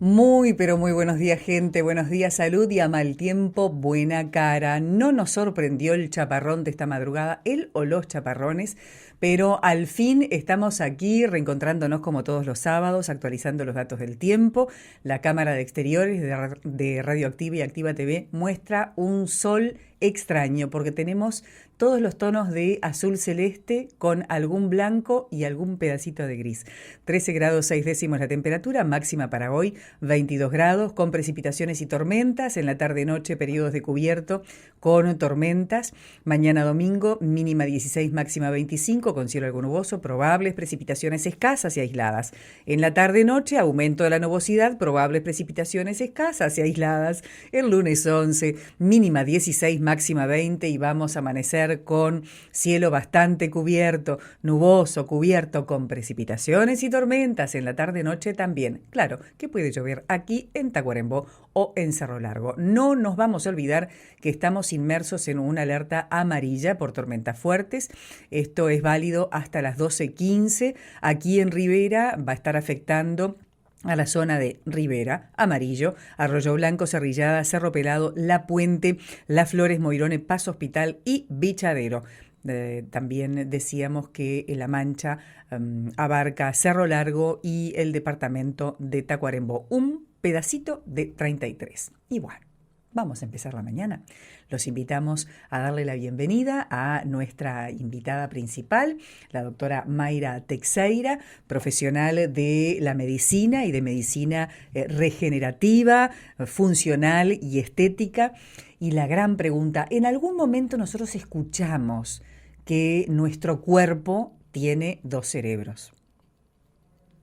Muy, pero muy buenos días, gente. Buenos días, salud y a mal tiempo, buena cara. No nos sorprendió el chaparrón de esta madrugada, el o los chaparrones, pero al fin estamos aquí reencontrándonos como todos los sábados, actualizando los datos del tiempo. La cámara de exteriores de Radioactiva y Activa TV muestra un sol extraño porque tenemos todos los tonos de azul celeste con algún blanco y algún pedacito de gris. 13 grados 6 décimos la temperatura, máxima para hoy 22 grados, con precipitaciones y tormentas. En la tarde-noche periodos de cubierto con tormentas. Mañana domingo mínima 16, máxima 25, con cielo algo nuboso, probables precipitaciones escasas y aisladas. En la tarde-noche aumento de la nubosidad, probables precipitaciones escasas y aisladas. El lunes 11 mínima 16, máxima 20 y vamos a amanecer con cielo bastante cubierto, nuboso, cubierto con precipitaciones y tormentas en la tarde-noche también. Claro que puede llover aquí en Tacuarembó o en Cerro Largo. No nos vamos a olvidar que estamos inmersos en una alerta amarilla por tormentas fuertes. Esto es válido hasta las 12:15. Aquí en Rivera va a estar afectando a la zona de Rivera, Amarillo, Arroyo Blanco, Cerrillada, Cerro Pelado, La Puente, Las Flores, Moirone, Paz Hospital y Bichadero. También decíamos que La Mancha abarca Cerro Largo y el departamento de Tacuarembó, un pedacito de 33. Y bueno, vamos a empezar la mañana. Los invitamos a darle la bienvenida a nuestra invitada principal, la doctora Mayra Teixeira, profesional de la medicina y de medicina regenerativa, funcional y estética. Y la gran pregunta, ¿en algún momento nosotros escuchamos que nuestro cuerpo tiene dos cerebros?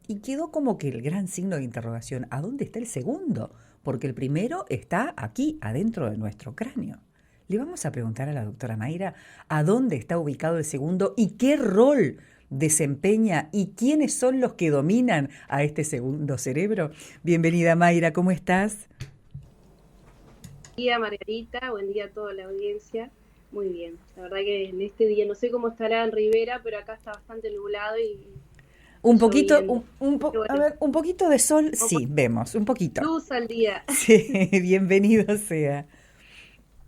Y quedó como que el gran signo de interrogación, ¿a dónde está el segundo? Porque el primero está aquí, adentro de nuestro cráneo. Le vamos a preguntar a la doctora Mayra a dónde está ubicado el segundo y qué rol desempeña y quiénes son los que dominan a este segundo cerebro. Bienvenida, Mayra, ¿cómo estás? Buen día, Margarita, buen día a toda la audiencia. Muy bien, la verdad que en este día no sé cómo estará en Rivera, pero acá está bastante nublado y Un poquito, lloviendo. Pero a bueno, ver, un poquito de sol, vamos a sí, vemos, un poquito. luz al día. Sí, bienvenido sea.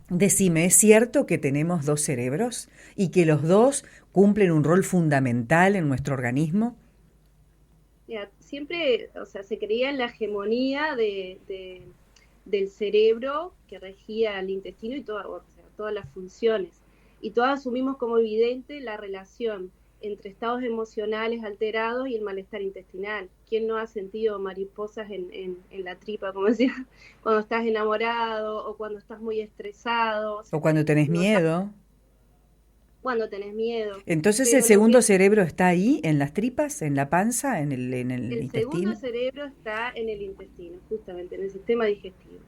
Decime, ¿es cierto que tenemos dos cerebros y que los dos cumplen un rol fundamental en nuestro organismo? Mira, siempre, o sea, se creía en la hegemonía del cerebro que regía el intestino y o sea, todas las funciones. Y todas asumimos como evidente la relación entre estados emocionales alterados y el malestar intestinal. ¿Quién no ha sentido mariposas en la tripa, como decía, cuando estás enamorado o cuando estás muy estresado? O ¿O sea, cuando tenés notas miedo? cuando tenés miedo. Entonces el Pero lo que segundo cerebro está ahí, en las tripas, en la panza, en el el segundo intestino. cerebro está en el intestino, justamente en el sistema digestivo.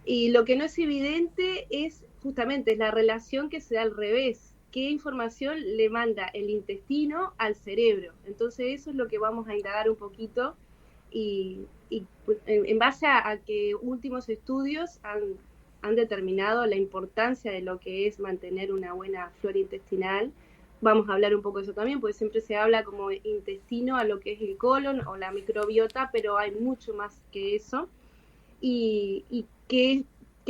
Y lo que no es evidente es justamente la relación que se da al revés. ¿Qué información le manda el intestino al cerebro? Entonces eso es lo que vamos a indagar un poquito y en base a que últimos estudios han determinado la importancia de lo que es mantener una buena flora intestinal. Vamos a hablar un poco de eso también, porque siempre se habla como intestino a lo que es el colon o la microbiota, pero hay mucho más que eso. Y que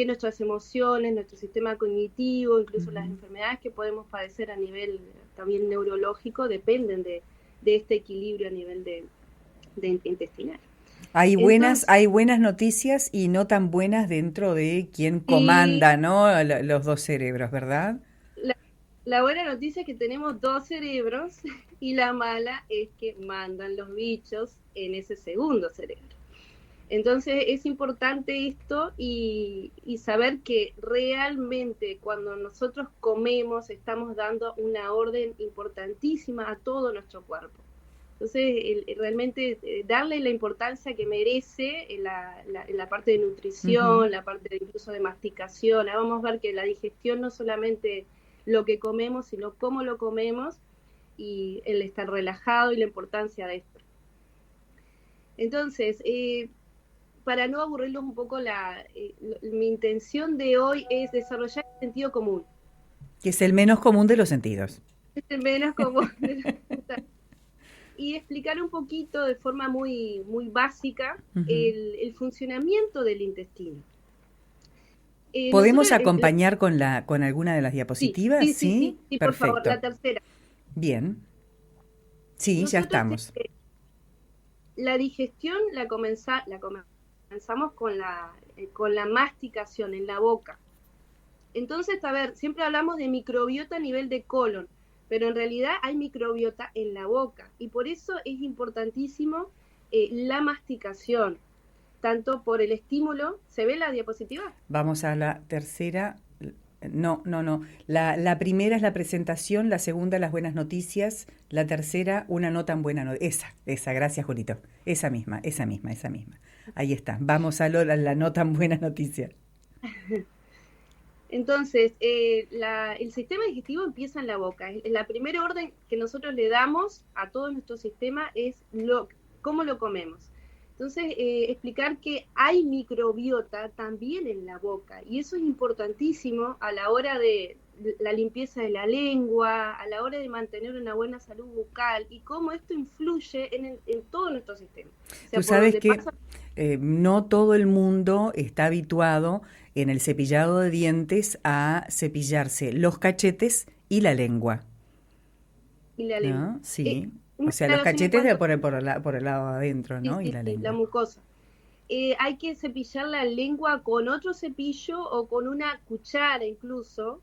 nuestras emociones, nuestro sistema cognitivo, incluso las enfermedades que podemos padecer a nivel también neurológico, dependen de este equilibrio a nivel de intestinal. Entonces, Hay buenas noticias y no tan buenas dentro de quien sí, comanda, ¿no? Los dos cerebros, ¿verdad? la, la buena noticia es que tenemos dos cerebros y la mala es que mandan los bichos en ese segundo cerebro. Entonces es importante esto y saber que realmente cuando nosotros comemos estamos dando una orden importantísima a todo nuestro cuerpo. Entonces realmente darle la importancia que merece en la parte de Ujú. nutrición, la parte incluso de masticación. Ahora vamos a ver que la digestión no solamente lo que comemos, sino cómo lo comemos y el estar relajado y la importancia de esto. Entonces, para no aburrirlos un poco, mi intención de hoy es desarrollar el sentido común. Que es el menos común de los sentidos. Es el menos común. y explicar un poquito de forma muy, muy básica Ujú. el funcionamiento del intestino. ¿Podemos Nosotros, acompañar con alguna de las sí, diapositivas? sí, sí, sí, Sí, sí, por favor, perfecto. la tercera. Bien. Sí, ya Nosotros estamos. la digestión comenzamos con la masticación en la boca. Entonces, a ver, siempre hablamos de microbiota a nivel de colon, pero en realidad hay microbiota en la boca y por eso es importantísimo la masticación, tanto por el estímulo. ¿Se ve la diapositiva? Vamos a la tercera. No, no, no. La primera es la presentación, la segunda las buenas noticias, la tercera una no tan buena noticia. Esa, gracias Julito. Esa misma, esa misma, esa misma. Ahí está. Vamos a la no tan buena noticia. Entonces, el sistema digestivo empieza en la boca. La primera orden que nosotros le damos a todo nuestro sistema es cómo lo comemos. Entonces, explicar que hay microbiota también en la boca y eso es importantísimo a la hora de la limpieza de la lengua, a la hora de mantener una buena salud bucal y cómo esto influye en todo nuestro sistema. O sea, Tú por sabes donde que pasa no todo el mundo está habituado en el cepillado de dientes a cepillarse los cachetes y la lengua, y la lengua. ¿no? Sí. O Una sea, los aclaración en cachetes de cuanto por el lado adentro, sí, ¿no? Y sí, la sí, la lengua. mucosa. Hay que cepillar la lengua con otro cepillo o con una cuchara incluso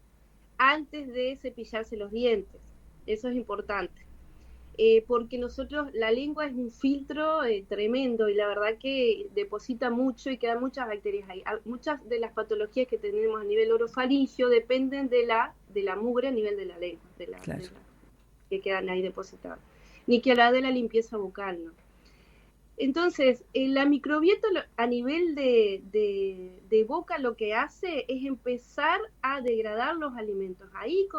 antes de cepillarse los dientes. Eso es importante. Porque nosotros, la lengua es un filtro tremendo y la verdad que deposita mucho y quedan muchas bacterias ahí. Muchas de las patologías que tenemos a nivel orofaringio dependen de la mugre a nivel de la lengua, Claro. que quedan ahí depositadas. Ni que hablar de la limpieza bucal, ¿no? Entonces, la microbiota a nivel de boca lo que hace es empezar a degradar los alimentos. Ahí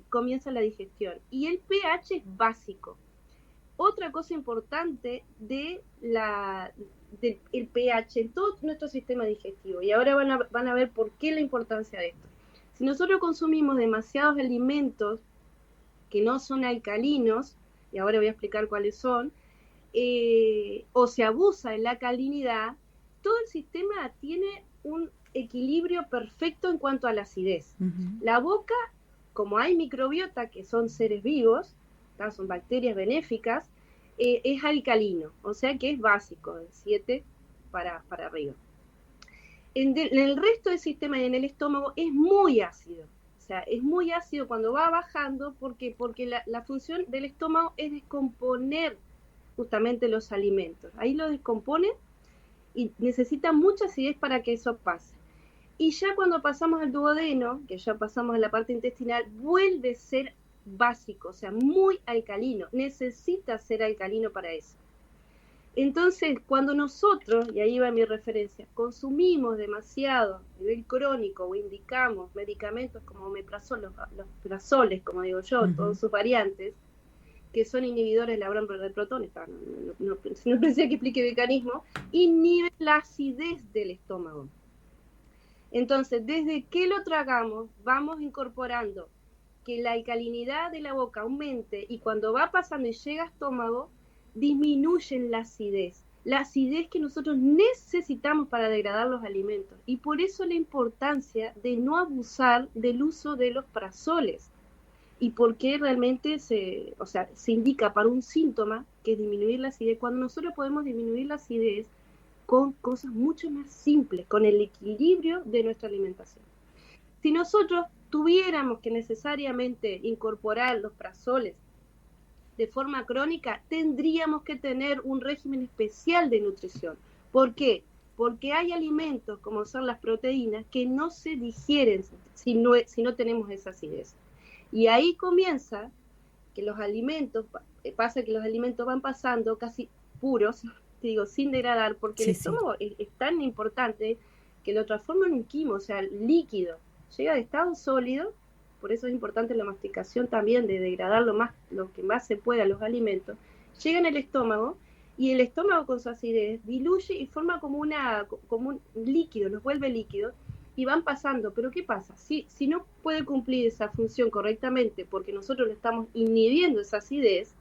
comienza la digestión. Y el pH es básico. Otra cosa importante del pH en todo nuestro sistema digestivo. Y ahora van a ver por qué la importancia de esto. Si nosotros consumimos demasiados alimentos que no son alcalinos, y ahora voy a explicar cuáles son, o se abusa de la alcalinidad, todo el sistema tiene un equilibrio perfecto en cuanto a la acidez. Uh-huh. La boca, como hay microbiota, que son seres vivos, son bacterias benéficas, es alcalino, o sea que es básico, de 7 para arriba. En el resto del sistema y en el estómago es muy ácido. O sea, es muy ácido cuando va bajando porque la función del estómago es descomponer justamente los alimentos. Ahí lo descompone y necesita mucha acidez para que eso pase. Y ya cuando pasamos al duodeno, que ya pasamos a la parte intestinal, vuelve a ser básico, o sea, muy alcalino. Necesita ser alcalino para eso. Entonces, cuando nosotros, y ahí va mi referencia, consumimos demasiado a nivel crónico o indicamos medicamentos como omeprazol, los prazoles, como digo yo, uh-huh, todas sus variantes, que son inhibidores de la brómbora de protones, no pensé que explique el mecanismo, inhiben la acidez del estómago. Entonces, desde que lo tragamos, vamos incorporando que la alcalinidad de la boca aumente y cuando va pasando y llega al estómago, disminuyen la acidez que nosotros necesitamos para degradar los alimentos. Y por eso la importancia de no abusar del uso de los prazoles. Y por qué realmente se indica para un síntoma que es disminuir la acidez, cuando nosotros podemos disminuir la acidez con cosas mucho más simples, con el equilibrio de nuestra alimentación. Si nosotros tuviéramos que necesariamente incorporar los prazoles de forma crónica, tendríamos que tener un régimen especial de nutrición. ¿Por qué? Porque hay alimentos, como son las proteínas, que no se digieren si no tenemos esa acidez. Y ahí comienza que los alimentos van pasando casi puros, digo, sin degradar, porque el estómago es tan importante que lo transforma en un quimo, o sea, líquido. Llega de estado sólido, por eso es importante la masticación también, de degradar lo que más se pueda los alimentos. Llega en el estómago, y el estómago con su acidez diluye y forma como un líquido, los vuelve líquidos, y van pasando. Pero ¿qué pasa? Si no puede cumplir esa función correctamente porque nosotros le estamos inhibiendo esa acidez,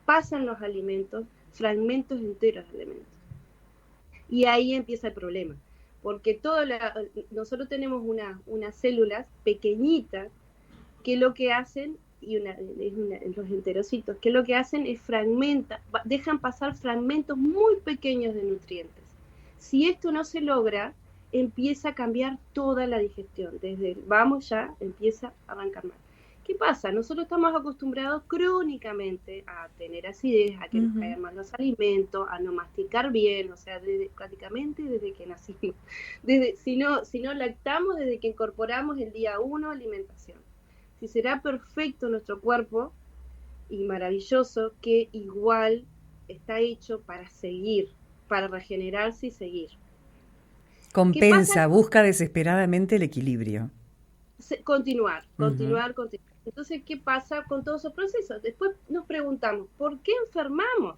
pasan los alimentos, fragmentos enteros de alimentos. Y ahí empieza el problema, porque nosotros tenemos unas células pequeñitas que lo que hacen, los enterocitos, que lo que hacen es dejan pasar fragmentos muy pequeños de nutrientes. Si esto no se logra, empieza a cambiar toda la digestión, empieza a arrancar mal. ¿Qué pasa? Nosotros estamos acostumbrados crónicamente a tener acidez, a que nos caigan mal los alimentos, a no masticar bien, o sea, prácticamente desde que nacimos. Si no lactamos, desde que incorporamos el día 1 alimentación. Si será perfecto nuestro cuerpo y maravilloso, que igual está hecho para seguir, para regenerarse y seguir. Compensa, busca desesperadamente el equilibrio. Continuar. Entonces, ¿qué pasa con todos esos procesos? Después nos preguntamos, ¿por qué enfermamos?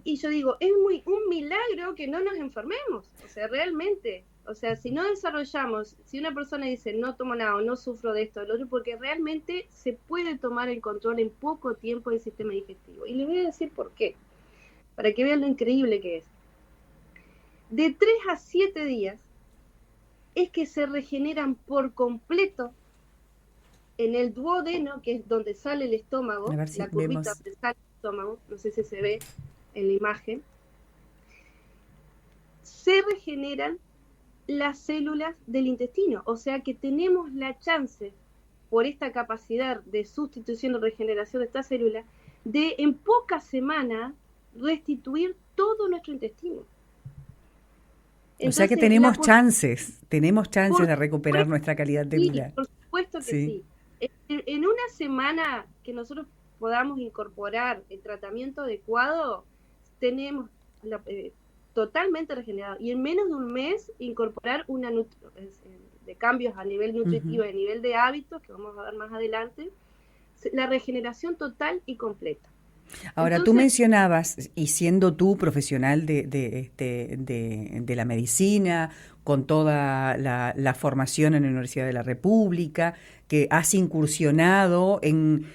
Y yo digo, es un milagro que no nos enfermemos, o sea, realmente. O sea, si no desarrollamos, si una persona dice, no tomo nada o no sufro de esto, de lo otro, porque realmente se puede tomar el control en poco tiempo del sistema digestivo. Y les voy a decir por qué, para que vean lo increíble que es. De 3 a 7 días es que se regeneran por completo en el duodeno, que es donde sale el estómago, la curvita donde sale el estómago, no sé si se ve en la imagen, se regeneran las células del intestino, o sea que tenemos la chance, por esta capacidad de sustitución o regeneración de esta célula, de en pocas semanas restituir todo nuestro intestino. Entonces, o sea que tenemos chances de recuperar nuestra calidad de vida. Sí, por supuesto que sí. En una semana que nosotros podamos incorporar el tratamiento adecuado, tenemos totalmente regenerado. Y en menos de un mes incorporar de cambios a nivel nutritivo y a nivel de hábitos, que vamos a ver más adelante, la regeneración total y completa. Ahora, entonces, tú mencionabas, y siendo tú profesional de la medicina, con toda la formación en la Universidad de la República, que has incursionado en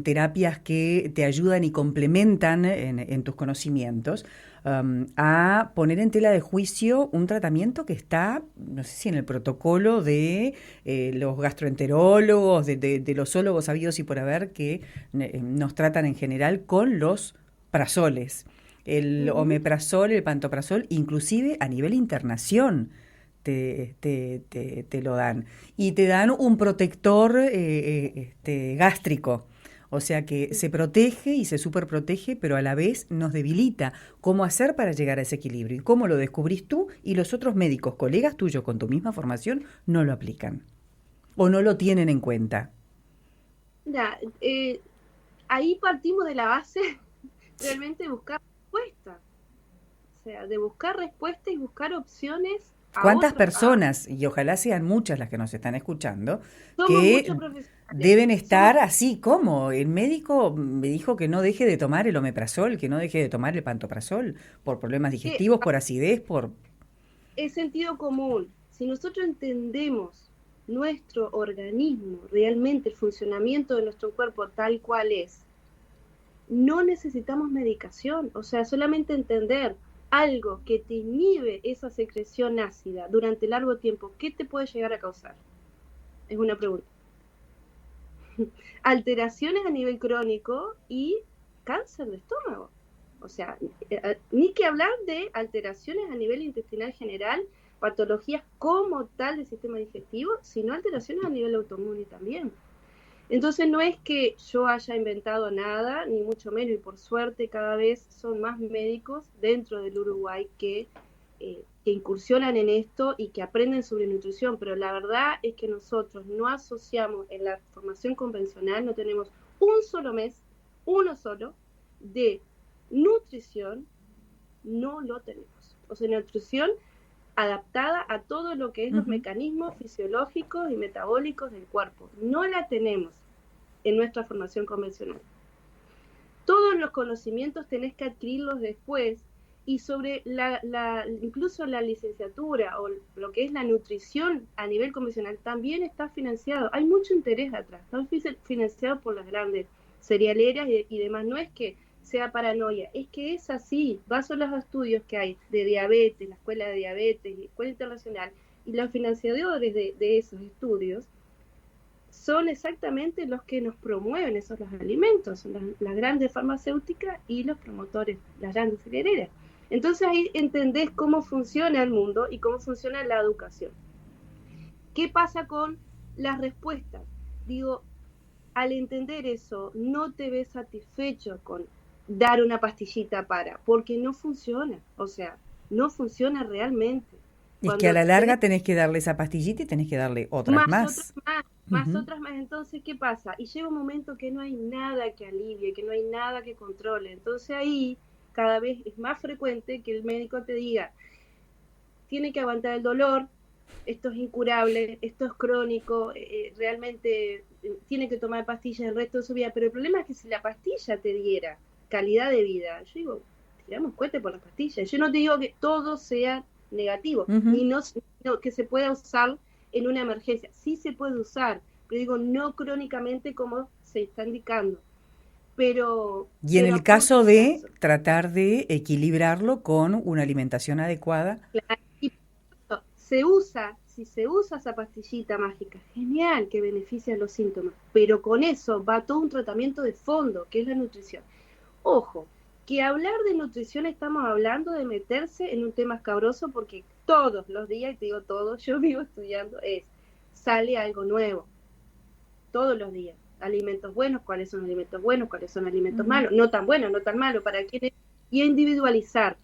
terapias que te ayudan y complementan en tus conocimientos, a poner en tela de juicio un tratamiento que está, no sé si en el protocolo de los gastroenterólogos, de los ólogos habidos y por haber, que nos tratan en general con los prazoles, el omeprazol, el pantoprazol, inclusive a nivel internación te lo dan. Y te dan un protector gástrico. O sea que se protege y se superprotege, pero a la vez nos debilita. ¿Cómo hacer para llegar a ese equilibrio? ¿Y cómo lo descubrís tú y los otros médicos, colegas tuyos con tu misma formación, no lo aplican? ¿O no lo tienen en cuenta? Mira, ahí partimos de la base realmente de buscar respuestas. O sea, de buscar respuestas y buscar opciones. ¿Cuántas personas, y ojalá sean muchas las que nos están escuchando, que deben estar así como el médico me dijo que no deje de tomar el omeprazol, que no deje de tomar el pantoprazol por problemas digestivos, por acidez, por... Es sentido común. Si nosotros entendemos nuestro organismo, realmente el funcionamiento de nuestro cuerpo tal cual es, no necesitamos medicación. O sea, solamente entender algo que te inhibe esa secreción ácida durante largo tiempo, ¿qué te puede llegar a causar? Es una pregunta. Alteraciones a nivel crónico y cáncer de estómago. O sea, ni que hablar de alteraciones a nivel intestinal general, patologías como tal del sistema digestivo, sino alteraciones a nivel autoinmune también. Entonces no es que yo haya inventado nada, ni mucho menos, y por suerte cada vez son más médicos dentro del Uruguay que incursionan en esto y que aprenden sobre nutrición, pero la verdad es que nosotros no asociamos en la formación convencional, no tenemos un solo mes, uno solo, de nutrición, no lo tenemos. O sea, nutrición adaptada a todo lo que es los mecanismos fisiológicos y metabólicos del cuerpo. No la tenemos en nuestra formación convencional. Todos los conocimientos tenés que adquirirlos después, y sobre incluso la licenciatura o lo que es la nutrición a nivel convencional también está financiado. Hay mucho interés atrás, está financiado por las grandes cerealeras y demás. No es que sea paranoia, es que es así. Vas a los estudios que hay de diabetes, la Escuela de Diabetes, la Escuela Internacional, y los financiadores de esos estudios son exactamente los que nos promueven esos los alimentos, son las grandes farmacéuticas y los promotores, las grandes cerealeras. Entonces ahí entendés cómo funciona el mundo y cómo funciona la educación. ¿Qué pasa con las respuestas? Digo, al entender eso, no te ves satisfecho con dar una pastillita porque no funciona, o sea, no funciona realmente. Es que a la larga tenés que darle esa pastillita y tenés que darle otras más. Otras más. Entonces, ¿qué pasa? Y llega un momento que no hay nada que alivie, que no hay nada que controle. Entonces ahí cada vez es más frecuente que el médico te diga, tiene que aguantar el dolor, esto es incurable, esto es crónico, realmente tiene que tomar pastillas el resto de su vida. Pero el problema es que si la pastilla te diera calidad de vida, yo digo, tiramos cohete por las pastillas. Yo no te digo que todo sea negativo, ni no que se pueda usar en una emergencia. Sí se puede usar, pero digo, no crónicamente como se está indicando. Y en el caso de tratar de equilibrarlo con una alimentación adecuada. Claro, y si se usa esa pastillita mágica, genial, que beneficia los síntomas, pero con eso va todo un tratamiento de fondo, que es la nutrición. Ojo, que hablar de nutrición estamos hablando de meterse en un tema escabroso, porque todos los días, y te digo todos, yo vivo estudiando, sale algo nuevo, todos los días. Alimentos buenos, cuáles son alimentos buenos, cuáles son alimentos malos, no tan buenos, no tan malos, para quiénes, y individualizar.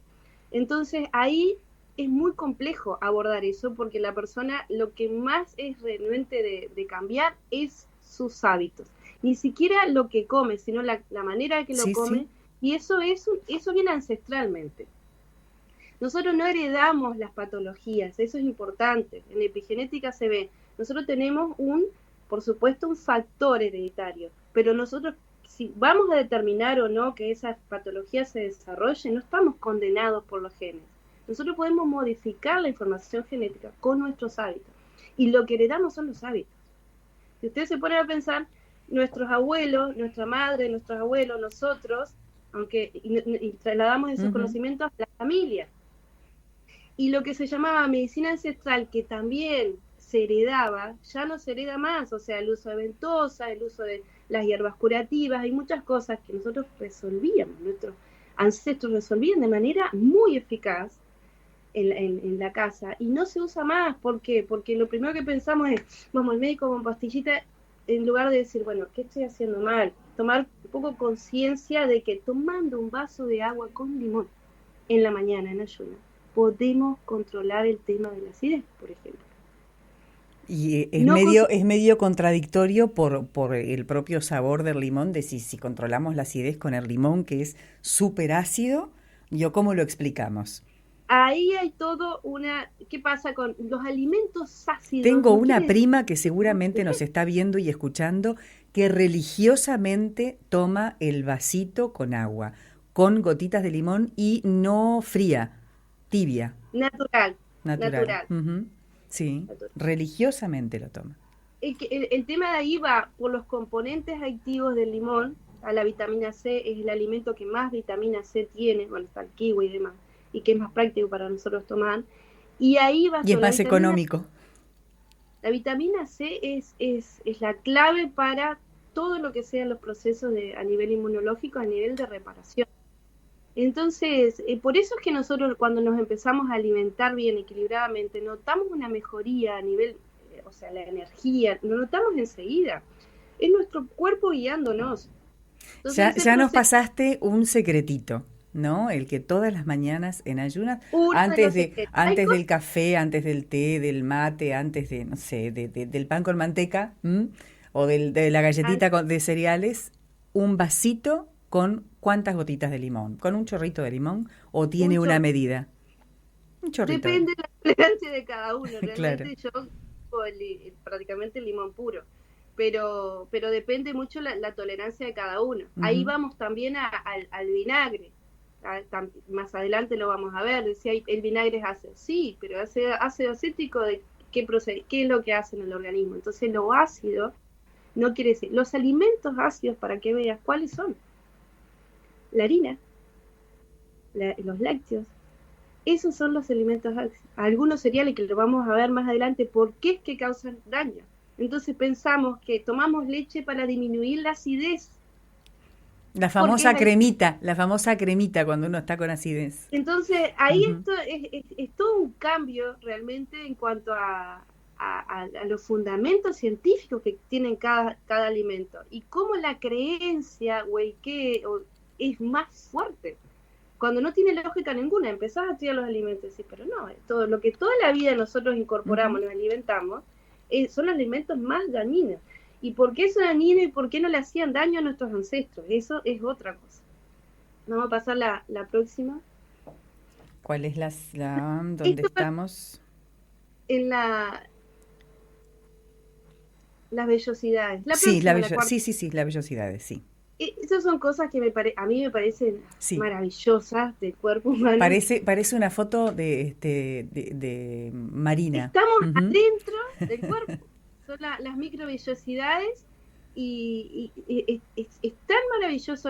Entonces ahí es muy complejo abordar eso, porque la persona lo que más es renuente de cambiar es sus hábitos. Ni siquiera lo que come, sino la manera en que lo come, sí. Y eso viene ancestralmente. Nosotros no heredamos las patologías, eso es importante. En la epigenética se ve, nosotros tenemos por supuesto, un factor hereditario, pero nosotros, si vamos a determinar o no que esa patología se desarrolle, no estamos condenados por los genes. Nosotros podemos modificar la información genética con nuestros hábitos, y lo que heredamos son los hábitos. Si ustedes se ponen a pensar, nuestros abuelos, nuestra madre, nuestros abuelos, nosotros, y trasladamos esos conocimientos a la familia. Y lo que se llamaba medicina ancestral, que también se heredaba, ya no se hereda más, o sea, el uso de ventosa, el uso de las hierbas curativas, hay muchas cosas que nosotros resolvíamos, nuestros ancestros resolvían de manera muy eficaz en la casa, y no se usa más. ¿Por qué? Porque lo primero que pensamos es, vamos al médico con pastillita, en lugar de decir, bueno, ¿qué estoy haciendo mal? Tomar un poco conciencia de que tomando un vaso de agua con limón en la mañana, en ayuno, podemos controlar el tema de la acidez, por ejemplo. Y es medio contradictorio por el propio sabor del limón, de si controlamos la acidez con el limón, que es súper ácido, ¿cómo lo explicamos? Ahí hay todo ¿qué pasa con los alimentos ácidos? Tengo una prima que seguramente nos está viendo y escuchando, que religiosamente toma el vasito con agua, con gotitas de limón, y no fría, tibia. Natural. Sí, natural. Religiosamente lo toma. El tema de ahí va por los componentes activos del limón. A la vitamina C es el alimento que más vitamina C tiene, bueno, está el kiwi y demás, y que es más práctico para nosotros tomar. Y ahí va. Y es más económico. La vitamina C es la clave para todo lo que sean los procesos a nivel inmunológico, a nivel de reparación. Entonces, por eso es que nosotros, cuando nos empezamos a alimentar bien, equilibradamente, notamos una mejoría a nivel, o sea, la energía, lo notamos enseguida. Es nuestro cuerpo guiándonos. Entonces, ya nos pasaste un secretito, ¿no? El que todas las mañanas en ayunas, antes del café, antes del té, del mate, antes de, no sé, del pan con manteca, o de la galletita de cereales, un vasito con ¿cuántas gotitas de limón? ¿Con un chorrito de limón o tiene una medida? Un chorrito. Depende de la tolerancia de cada uno. Realmente claro. Yo prácticamente el limón puro. Pero depende mucho la tolerancia de cada uno. Ahí vamos también al vinagre. Más adelante lo vamos a ver. Decía, el vinagre es ácido. Sí, pero ácido acético, ¿qué es lo que hace en el organismo? Entonces lo ácido No quiere decir. Los alimentos ácidos, para que veas, ¿cuáles son? La harina, los lácteos. Esos son los alimentos ácidos. Algunos cereales que lo vamos a ver más adelante, ¿por qué es que causan daño? Entonces pensamos que tomamos leche para disminuir la acidez. La famosa cremita cuando uno está con acidez. Entonces ahí esto es todo un cambio realmente en cuanto a los fundamentos científicos que tienen cada alimento y cómo la creencia es más fuerte. Cuando no tiene lógica ninguna, empezás a estudiar los alimentos y decís, pero no, todo lo que toda la vida nosotros incorporamos, nos alimentamos, son alimentos más dañinos. ¿Y por qué son dañinos y por qué no le hacían daño a nuestros ancestros? Eso es otra cosa. Vamos a pasar la próxima. ¿Cuál es dónde estamos? En las vellosidades. Sí, las vellosidades, sí. Esas son cosas que a mí me parecen maravillosas del cuerpo humano. Parece una foto de Marina. Estamos adentro del cuerpo. Son las microvellosidades y es tan maravilloso.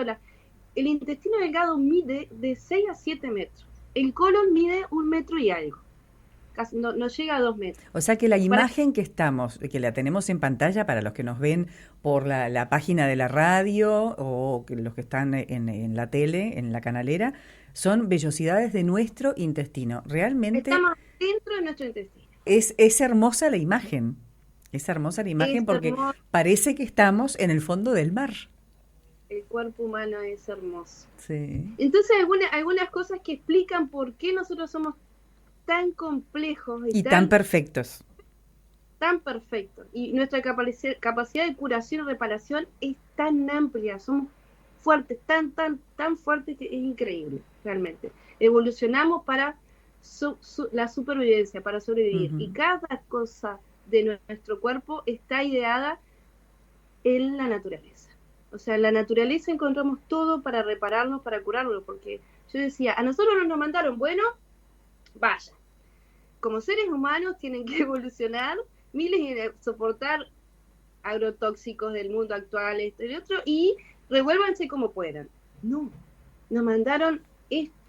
El intestino delgado mide de 6 a 7 metros. El colon mide 1 metro y algo. Casi no llega a 2 metros. O sea que la imagen que la tenemos en pantalla para los que nos ven por la página de la radio o los que están en la tele, en la canalera, son vellosidades de nuestro intestino. Realmente estamos dentro de nuestro intestino. Es hermosa la imagen. Es hermosa la imagen porque parece que estamos en el fondo del mar. El cuerpo humano es hermoso. Sí. Entonces algunas cosas que explican por qué nosotros somos tan complejos y tan perfectos. Tan perfectos. Y nuestra capacidad de curación y reparación es tan amplia, somos fuertes, tan fuertes que es increíble, realmente. Evolucionamos para la supervivencia, para sobrevivir. Y cada cosa de nuestro cuerpo está ideada en la naturaleza. O sea, en la naturaleza encontramos todo para repararnos, para curarnos, porque yo decía, a nosotros nos mandaron, bueno, vaya, como seres humanos tienen que evolucionar miles y soportar agrotóxicos del mundo actual, esto y otro, y revuélvanse como puedan. No, nos mandaron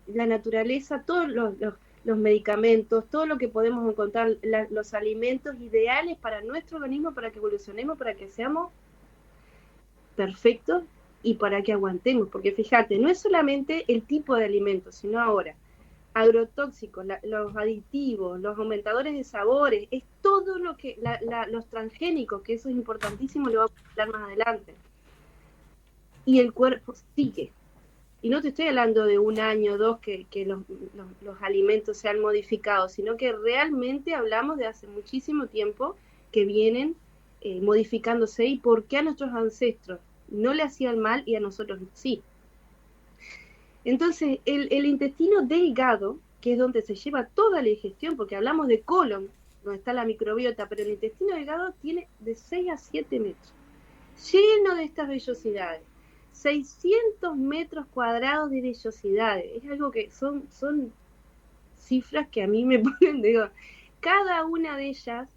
la naturaleza, todos los medicamentos, todo lo que podemos encontrar, los alimentos ideales para nuestro organismo, para que evolucionemos, para que seamos perfectos y para que aguantemos, porque fíjate, no es solamente el tipo de alimento, sino ahora agrotóxicos, los aditivos, los aumentadores de sabores, es todo lo que, los transgénicos, que eso es importantísimo, lo vamos a hablar más adelante. Y el cuerpo sigue. Y no te estoy hablando de 1 año o 2 que los alimentos se han modificado, sino que realmente hablamos de hace muchísimo tiempo que vienen modificándose y por qué a nuestros ancestros no le hacían mal y a nosotros sí. Entonces, el intestino delgado, que es donde se lleva toda la digestión, porque hablamos de colon, donde está la microbiota, pero el intestino delgado tiene de 6 a 7 metros, lleno de estas vellosidades. 600 metros cuadrados de vellosidades. Es algo que son cifras que a mí me ponen, digo, cada una de ellas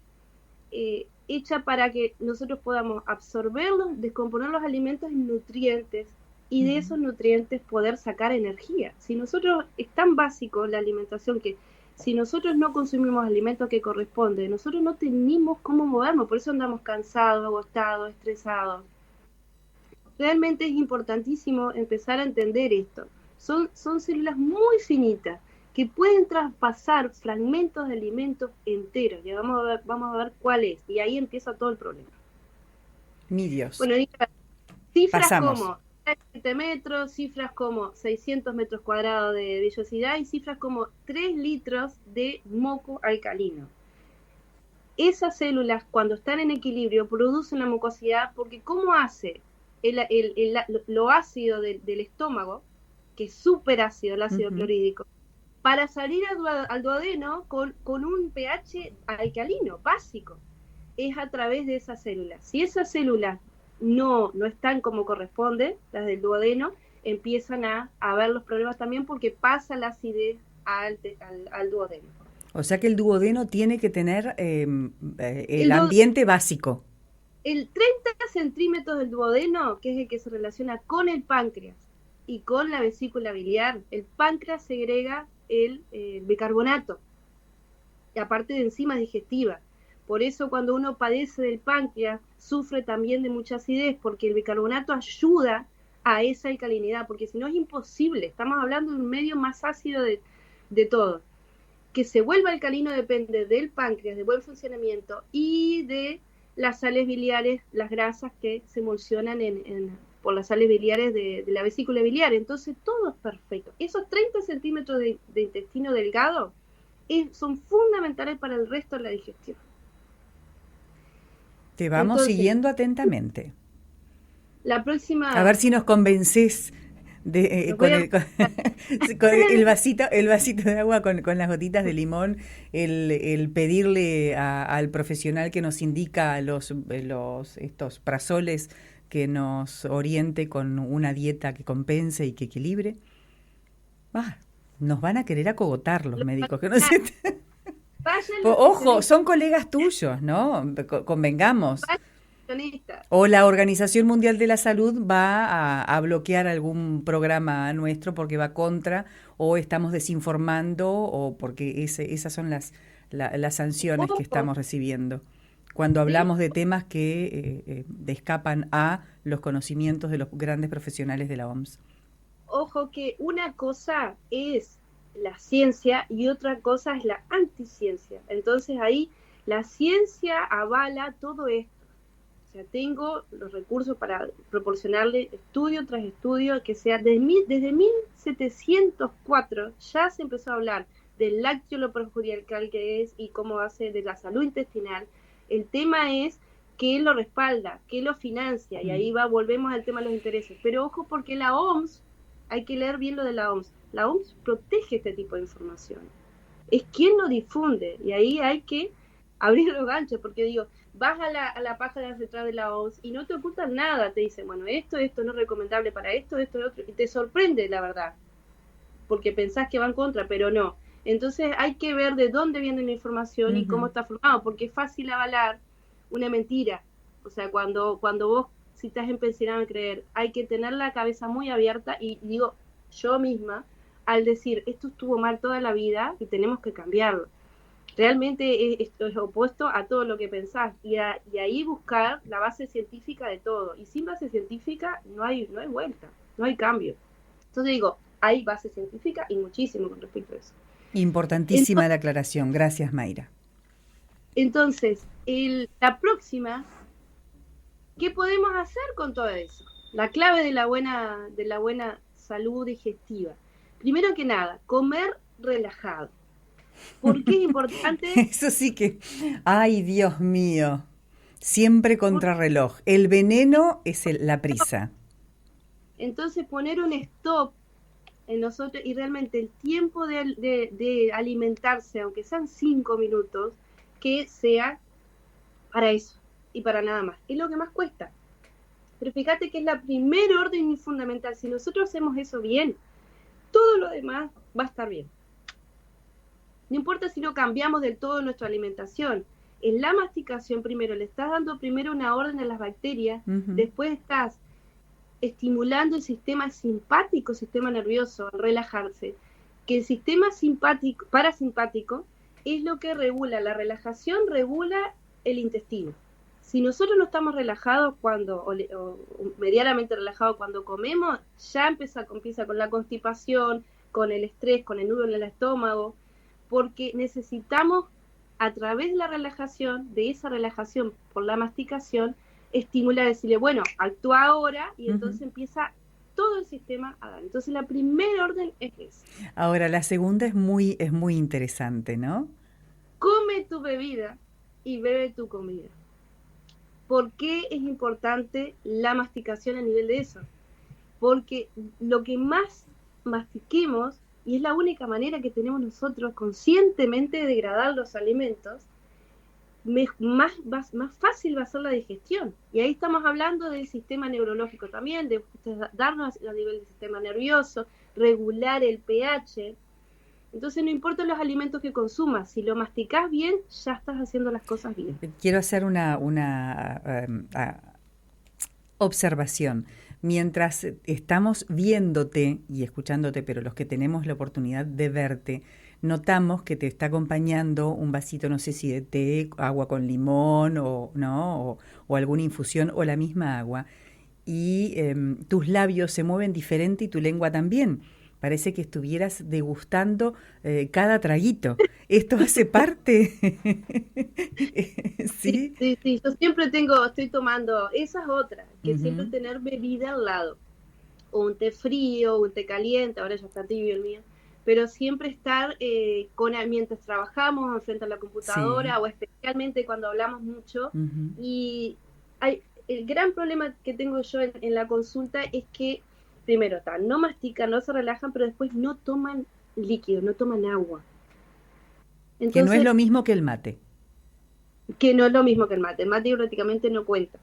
hecha para que nosotros podamos absorberlos, descomponer los alimentos en nutrientes, y de esos nutrientes poder sacar energía. Si nosotros, es tan básico la alimentación que si nosotros no consumimos alimentos que corresponden, nosotros no tenemos cómo movernos, por eso andamos cansados, agotados, estresados. Realmente es importantísimo empezar a entender esto. Son células muy finitas que pueden traspasar fragmentos de alimentos enteros. Ya vamos a ver cuál es, y ahí empieza todo el problema. Mi Dios. Bueno, cifras como 7 metros, cifras como 600 metros cuadrados de vellosidad y cifras como 3 litros de moco alcalino. Esas células, cuando están en equilibrio, producen la mucosidad porque ¿cómo hace lo ácido del estómago, que es súper ácido, el ácido clorhídrico, para salir al duodeno con un pH alcalino, básico? Es a través de esas células. Si esas células no están como corresponde, las del duodeno, empiezan a haber los problemas también porque pasa la acidez al duodeno. O sea que el duodeno tiene que tener el ambiente básico. El 30 centímetros del duodeno, que es el que se relaciona con el páncreas y con la vesícula biliar, el páncreas segrega el bicarbonato, aparte de enzimas digestivas. Por eso cuando uno padece del páncreas, sufre también de mucha acidez, porque el bicarbonato ayuda a esa alcalinidad, porque si no es imposible. Estamos hablando de un medio más ácido de todo. Que se vuelva alcalino depende del páncreas, de buen funcionamiento y de las sales biliares, las grasas que se emulsionan por las sales biliares de la vesícula biliar. Entonces todo es perfecto. Esos 30 centímetros de intestino delgado son fundamentales para el resto de la digestión. Te vamos siguiendo atentamente. La próxima... A ver si nos convences con el vasito de agua con las gotitas de limón, el pedirle al profesional que nos indica estos prazoles, que nos oriente con una dieta que compense y que equilibre. Nos van a querer acogotar los médicos, que no sé. Ojo, son colegas tuyos, ¿no? Convengamos. O la Organización Mundial de la Salud va a bloquear algún programa nuestro porque va contra, o estamos desinformando, o porque esas son las sanciones que estamos recibiendo cuando hablamos de temas que escapan a los conocimientos de los grandes profesionales de la OMS. Ojo que una cosa es la ciencia y otra cosa es la anticiencia. Entonces ahí la ciencia avala todo esto. O sea, tengo los recursos para proporcionarle estudio tras estudio, que sea desde 1704 ya se empezó a hablar del lácteo, lo perjudicial que es y cómo hace de la salud intestinal. El tema es que lo respalda, que lo financia, y ahí volvemos al tema de los intereses. Pero ojo, porque la OMS, hay que leer bien lo de la OMS. La OMS protege este tipo de información. Es quien lo difunde, y ahí hay que abrir los ganchos, porque digo, vas a la página central de la OMS y no te ocultan nada, te dicen, bueno, esto no es recomendable para esto, otro, y te sorprende la verdad, porque pensás que va en contra, pero no. Entonces hay que ver de dónde viene la información y cómo está formado, porque es fácil avalar una mentira. O sea, cuando vos, si estás empecinado en creer, hay que tener la cabeza muy abierta, y digo, yo misma, al decir, esto estuvo mal toda la vida y tenemos que cambiarlo. Realmente esto es opuesto a todo lo que pensás, y ahí buscar la base científica de todo, y sin base científica no hay vuelta, no hay cambio. Entonces digo, hay base científica y muchísimo con respecto a eso. Importantísima la aclaración, gracias Mayra. Entonces, la próxima, ¿qué podemos hacer con todo eso? La clave de la buena salud digestiva. Primero que nada, comer relajado. ¿Por qué es importante? Eso sí que, ay Dios mío, siempre contrarreloj. El veneno es la prisa. Entonces poner un stop en nosotros, y realmente el tiempo de alimentarse, aunque sean 5 minutos, que sea para eso y para nada más. Es lo que más cuesta. Pero fíjate que es la primer orden fundamental. Si nosotros hacemos eso bien, todo lo demás va a estar bien. No importa si no cambiamos del todo nuestra alimentación. En la masticación primero le estás dando primero una orden a las bacterias, después estás estimulando el sistema simpático, sistema nervioso, al relajarse. Que el sistema parasimpático es lo que regula, la relajación regula el intestino. Si nosotros no estamos relajados o medianamente relajados cuando comemos, ya empieza con la constipación, con el estrés, con el nudo en el estómago, porque necesitamos, a través de la relajación, de esa relajación por la masticación, estimular, decirle, bueno, actúa ahora, y entonces empieza todo el sistema a dar. Entonces la primera orden es esa. Ahora, la segunda es muy interesante, ¿no? Come tu bebida y bebe tu comida. ¿Por qué es importante la masticación a nivel de eso? Porque lo que más mastiquemos, y es la única manera que tenemos nosotros conscientemente de degradar los alimentos, más fácil va a ser la digestión. Y ahí estamos hablando del sistema neurológico también, de darnos a nivel del sistema nervioso, regular el pH. Entonces no importa los alimentos que consumas, si lo masticás bien, ya estás haciendo las cosas bien. Quiero hacer una observación. Mientras estamos viéndote y escuchándote, pero los que tenemos la oportunidad de verte, notamos que te está acompañando un vasito, no sé si de té, agua con limón o no, o alguna infusión o la misma agua, y tus labios se mueven diferente y tu lengua también. Parece que estuvieras degustando cada traguito. ¿Esto hace parte? Sí, ¿Sí? sí, sí, yo siempre estoy tomando, esa es otra, que siempre Ujú. tener bebida al lado, o un té frío, o un té caliente, ahora ya está tibio el mío, pero siempre estar mientras trabajamos frente a la Sí. computadora, o especialmente cuando hablamos mucho, Ujú. y el gran problema que tengo yo en la consulta es que, primero, no mastican, no se relajan, pero después no toman líquido, no toman agua. Que no es Entonces, lo mismo que el mate. que no es lo mismo que el mate prácticamente no cuenta.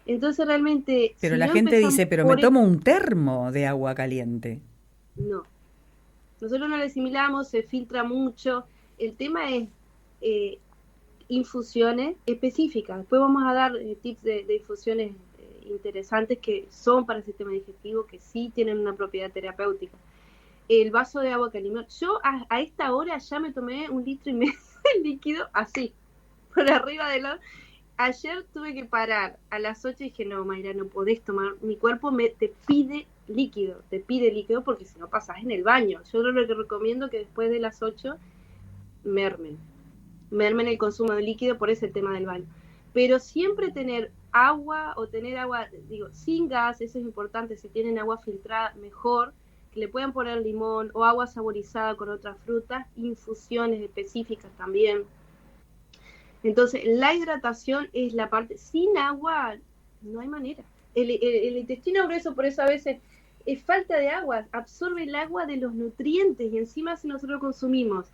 Entonces realmente, Pero si la no gente empezamos dice, pero me por eso, tomo un termo de agua caliente. no. Nosotros no le asimilamos, se filtra mucho. El tema es eh, infusiones específicas. Después vamos a dar tips de infusiones interesantes que son para el sistema digestivo, que sí tienen una propiedad terapéutica. El vaso de agua que limón. Yo a esta hora ya me tomé 1,5 litros de líquido así, por arriba de los... Ayer tuve que parar a las 8 y dije, no, Mayra, no podés tomar, mi cuerpo te pide líquido porque si no pasás en el baño. Yo lo que recomiendo que después de las 8 mermen, mermen el consumo de líquido por ese tema del baño. Pero siempre tener agua o tener agua, digo, sin gas, eso es importante, si tienen agua filtrada, mejor, que le puedan poner limón o agua saborizada con otras frutas, infusiones específicas también. Entonces, la hidratación es la parte, sin agua no hay manera. El intestino grueso, por eso a veces es falta de agua, absorbe el agua de los nutrientes y encima si nosotros consumimos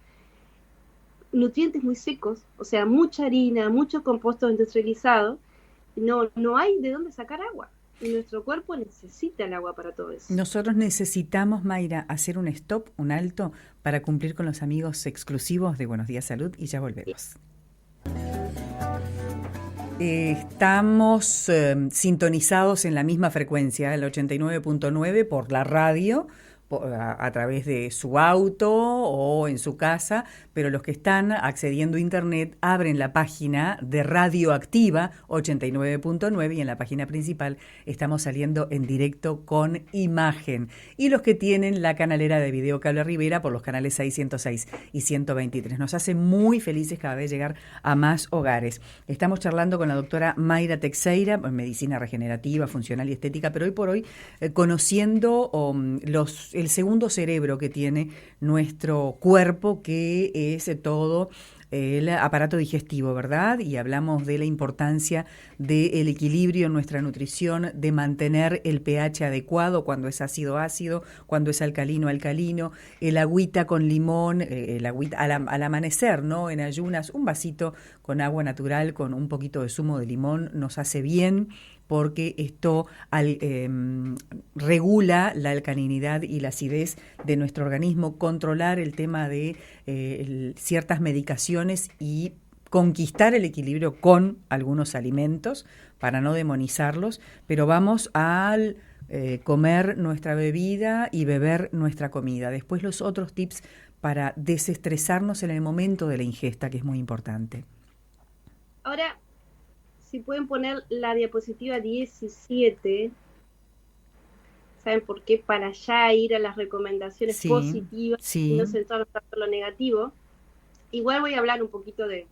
nutrientes muy secos, o sea, mucha harina, mucho compuesto industrializado, no hay de dónde sacar agua. Y nuestro cuerpo necesita el agua para todo eso. Nosotros necesitamos, Mayra, hacer un stop, un alto, para cumplir con los amigos exclusivos de Buenos Días Salud y ya volvemos. Estamos sintonizados en la misma frecuencia, el 89.9 por la radio, a través de su auto o en su casa, pero los que están accediendo a internet abren la página de Radioactiva 89.9 y en la página principal estamos saliendo en directo con imagen. Y los que tienen la canalera de Video Cable Rivera por los canales 606 y 123. Nos hace muy felices cada vez llegar a más hogares. Estamos charlando con la doctora Mayra Teixeira, en medicina regenerativa, funcional y estética, pero hoy por hoy conociendo el segundo cerebro que tiene nuestro cuerpo, que es todo el aparato digestivo, ¿verdad? Y hablamos de la importancia del equilibrio en nuestra nutrición, de mantener el pH adecuado cuando es ácido ácido, cuando es alcalino alcalino, el agüita con limón, el agüita al amanecer, ¿no? En ayunas, un vasito con agua natural, con un poquito de zumo de limón, nos hace bien, porque esto regula la alcalinidad y la acidez de nuestro organismo, controlar el tema de ciertas medicaciones y conquistar el equilibrio con algunos alimentos para no demonizarlos, pero vamos al comer nuestra bebida y beber nuestra comida. Después los otros tips para desestresarnos en el momento de la ingesta, que es muy importante. Ahora, si pueden poner la diapositiva 17, ¿saben por qué? Para ya ir a las recomendaciones Sí, positivas y no sí. centrarnos tanto en lo negativo. Igual voy a hablar un poquito de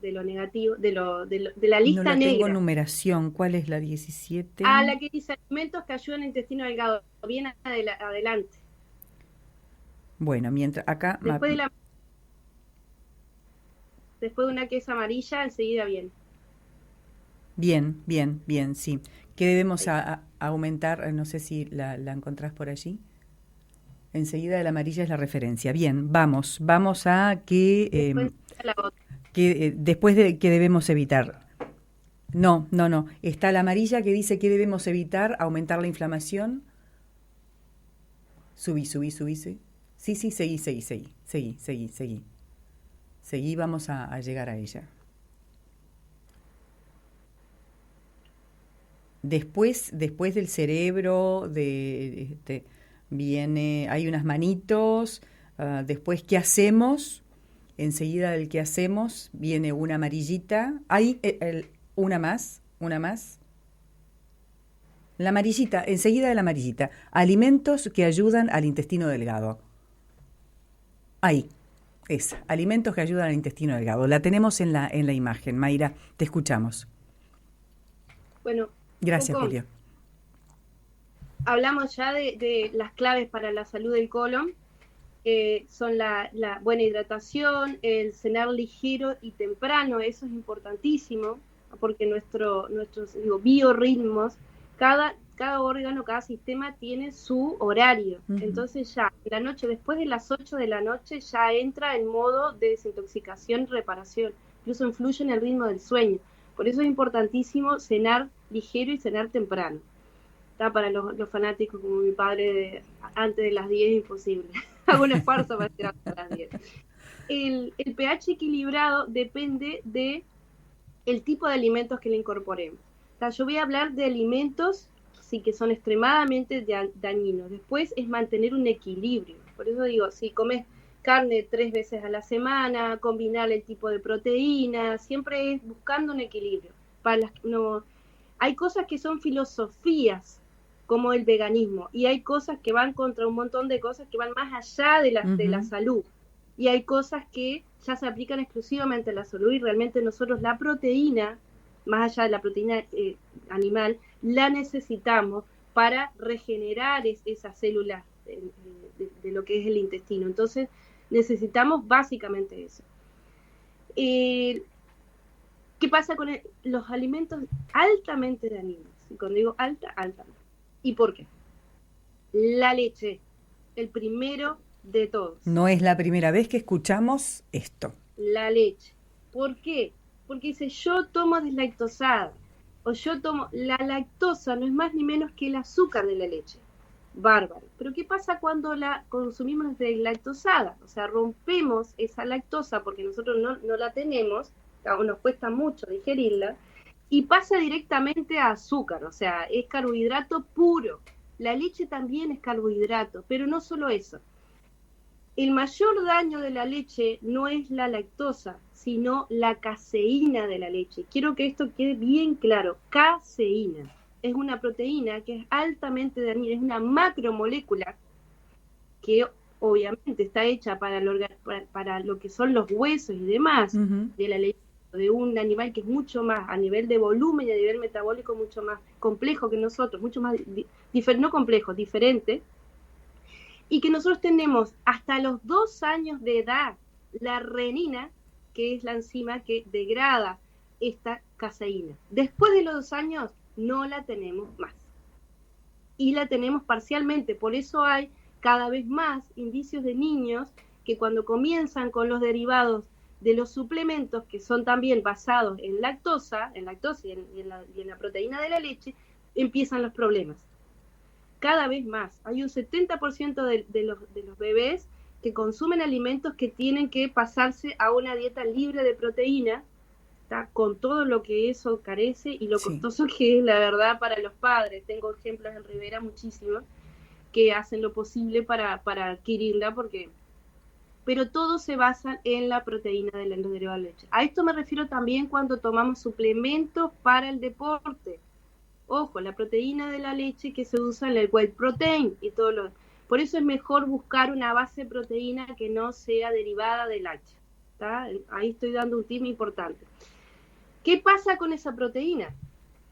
lo negativo, de la No lista la tengo negra. numeración. ¿Cuál es la 17? A la que dice alimentos que ayudan al intestino delgado. Bien adelante. Bueno, mientras acá... Después después de una que es amarilla, enseguida viene. Bien, bien, bien, sí. ¿Qué debemos Ahí. aumentar? No sé si la encontrás por allí. Enseguida de la amarilla es la referencia. Bien, vamos a Después la otra. después de qué debemos evitar. No, no, no. Está la amarilla que dice que debemos evitar, aumentar la inflamación. Subí, sí. Sí, sí, seguí. Seguí, vamos a llegar a ella. Después del cerebro, viene, hay unas manitos, después, ¿qué hacemos? Enseguida del qué hacemos, viene una amarillita. Hay una más. La amarillita, enseguida de la amarillita. Alimentos que ayudan al intestino delgado. Ahí, esa. Alimentos que ayudan al intestino delgado. La tenemos en la imagen. Mayra, te escuchamos. Bueno, Gracias, Julio. Hablamos ya de las claves para la salud del colon. Son la buena hidratación, el cenar ligero y temprano. Eso es importantísimo, porque nuestros biorritmos, cada órgano, cada sistema tiene su horario. Uh-huh. Entonces ya, la noche, después de las 8 de la noche, ya entra en modo de desintoxicación y reparación. Incluso influye en el ritmo del sueño. Por eso es importantísimo cenar ligero y cenar temprano. Está para los fanáticos como mi padre, antes de las 10 es imposible. Hago un esfuerzo para llegar a las 10. El pH equilibrado depende de el tipo de alimentos que le incorporemos. O sea, yo voy a hablar de alimentos sí que son extremadamente dañinos. Después es mantener un equilibrio. Por eso digo, si comes carne 3 veces a la semana, combinar el tipo de proteína, siempre es buscando un equilibrio. Hay cosas que son filosofías, como el veganismo, y hay cosas que van contra un montón de cosas que van más allá de la salud. Y hay cosas que ya se aplican exclusivamente a la salud, y realmente nosotros la proteína, más allá de la proteína animal, la necesitamos para regenerar esas células de lo que es el intestino. Entonces, necesitamos básicamente eso. ¿Qué pasa con los alimentos altamente dañinos? Y cuando digo altamente. ¿Y por qué? La leche, el primero de todos. No es la primera vez que escuchamos esto. La leche. ¿Por qué? Porque dice, yo tomo deslactosada, o yo tomo... La lactosa no es más ni menos que el azúcar de la leche. Bárbaro. Pero ¿qué pasa cuando la consumimos deslactosada? O sea, rompemos esa lactosa porque nosotros no la tenemos, o nos cuesta mucho digerirla, y pasa directamente a azúcar, o sea, es carbohidrato puro. La leche también es carbohidrato, pero no solo eso. El mayor daño de la leche no es la lactosa, sino la caseína de la leche. Quiero que esto quede bien claro. Caseína es una proteína que es altamente dañina, es una macromolécula que obviamente está hecha para lo que son los huesos y demás de la leche, de un animal que es mucho más, a nivel de volumen y a nivel metabólico, mucho más complejo que nosotros, mucho más, no complejo, diferente, y que nosotros tenemos hasta los 2 años de edad la renina, que es la enzima que degrada esta caseína. Después de los 2 años no la tenemos más. Y la tenemos parcialmente, por eso hay cada vez más indicios de niños que cuando comienzan con los derivados de los suplementos, que son también basados en lactosa y en la proteína de la leche, empiezan los problemas. Cada vez más. Hay un 70% de los bebés que consumen alimentos que tienen que pasarse a una dieta libre de proteína, ¿tá? Con todo lo que eso carece y lo costoso que es, la verdad, para los padres. Tengo ejemplos en Rivera muchísimos que hacen lo posible para adquirirla, pero todo se basa en la proteína de los derivados de leche. A esto me refiero también cuando tomamos suplementos para el deporte. Ojo, la proteína de la leche que se usa en el whey protein y todo lo... Por eso es mejor buscar una base de proteína que no sea derivada del lácteo. ¿Tá? Ahí estoy dando un tip importante. ¿Qué pasa con esa proteína?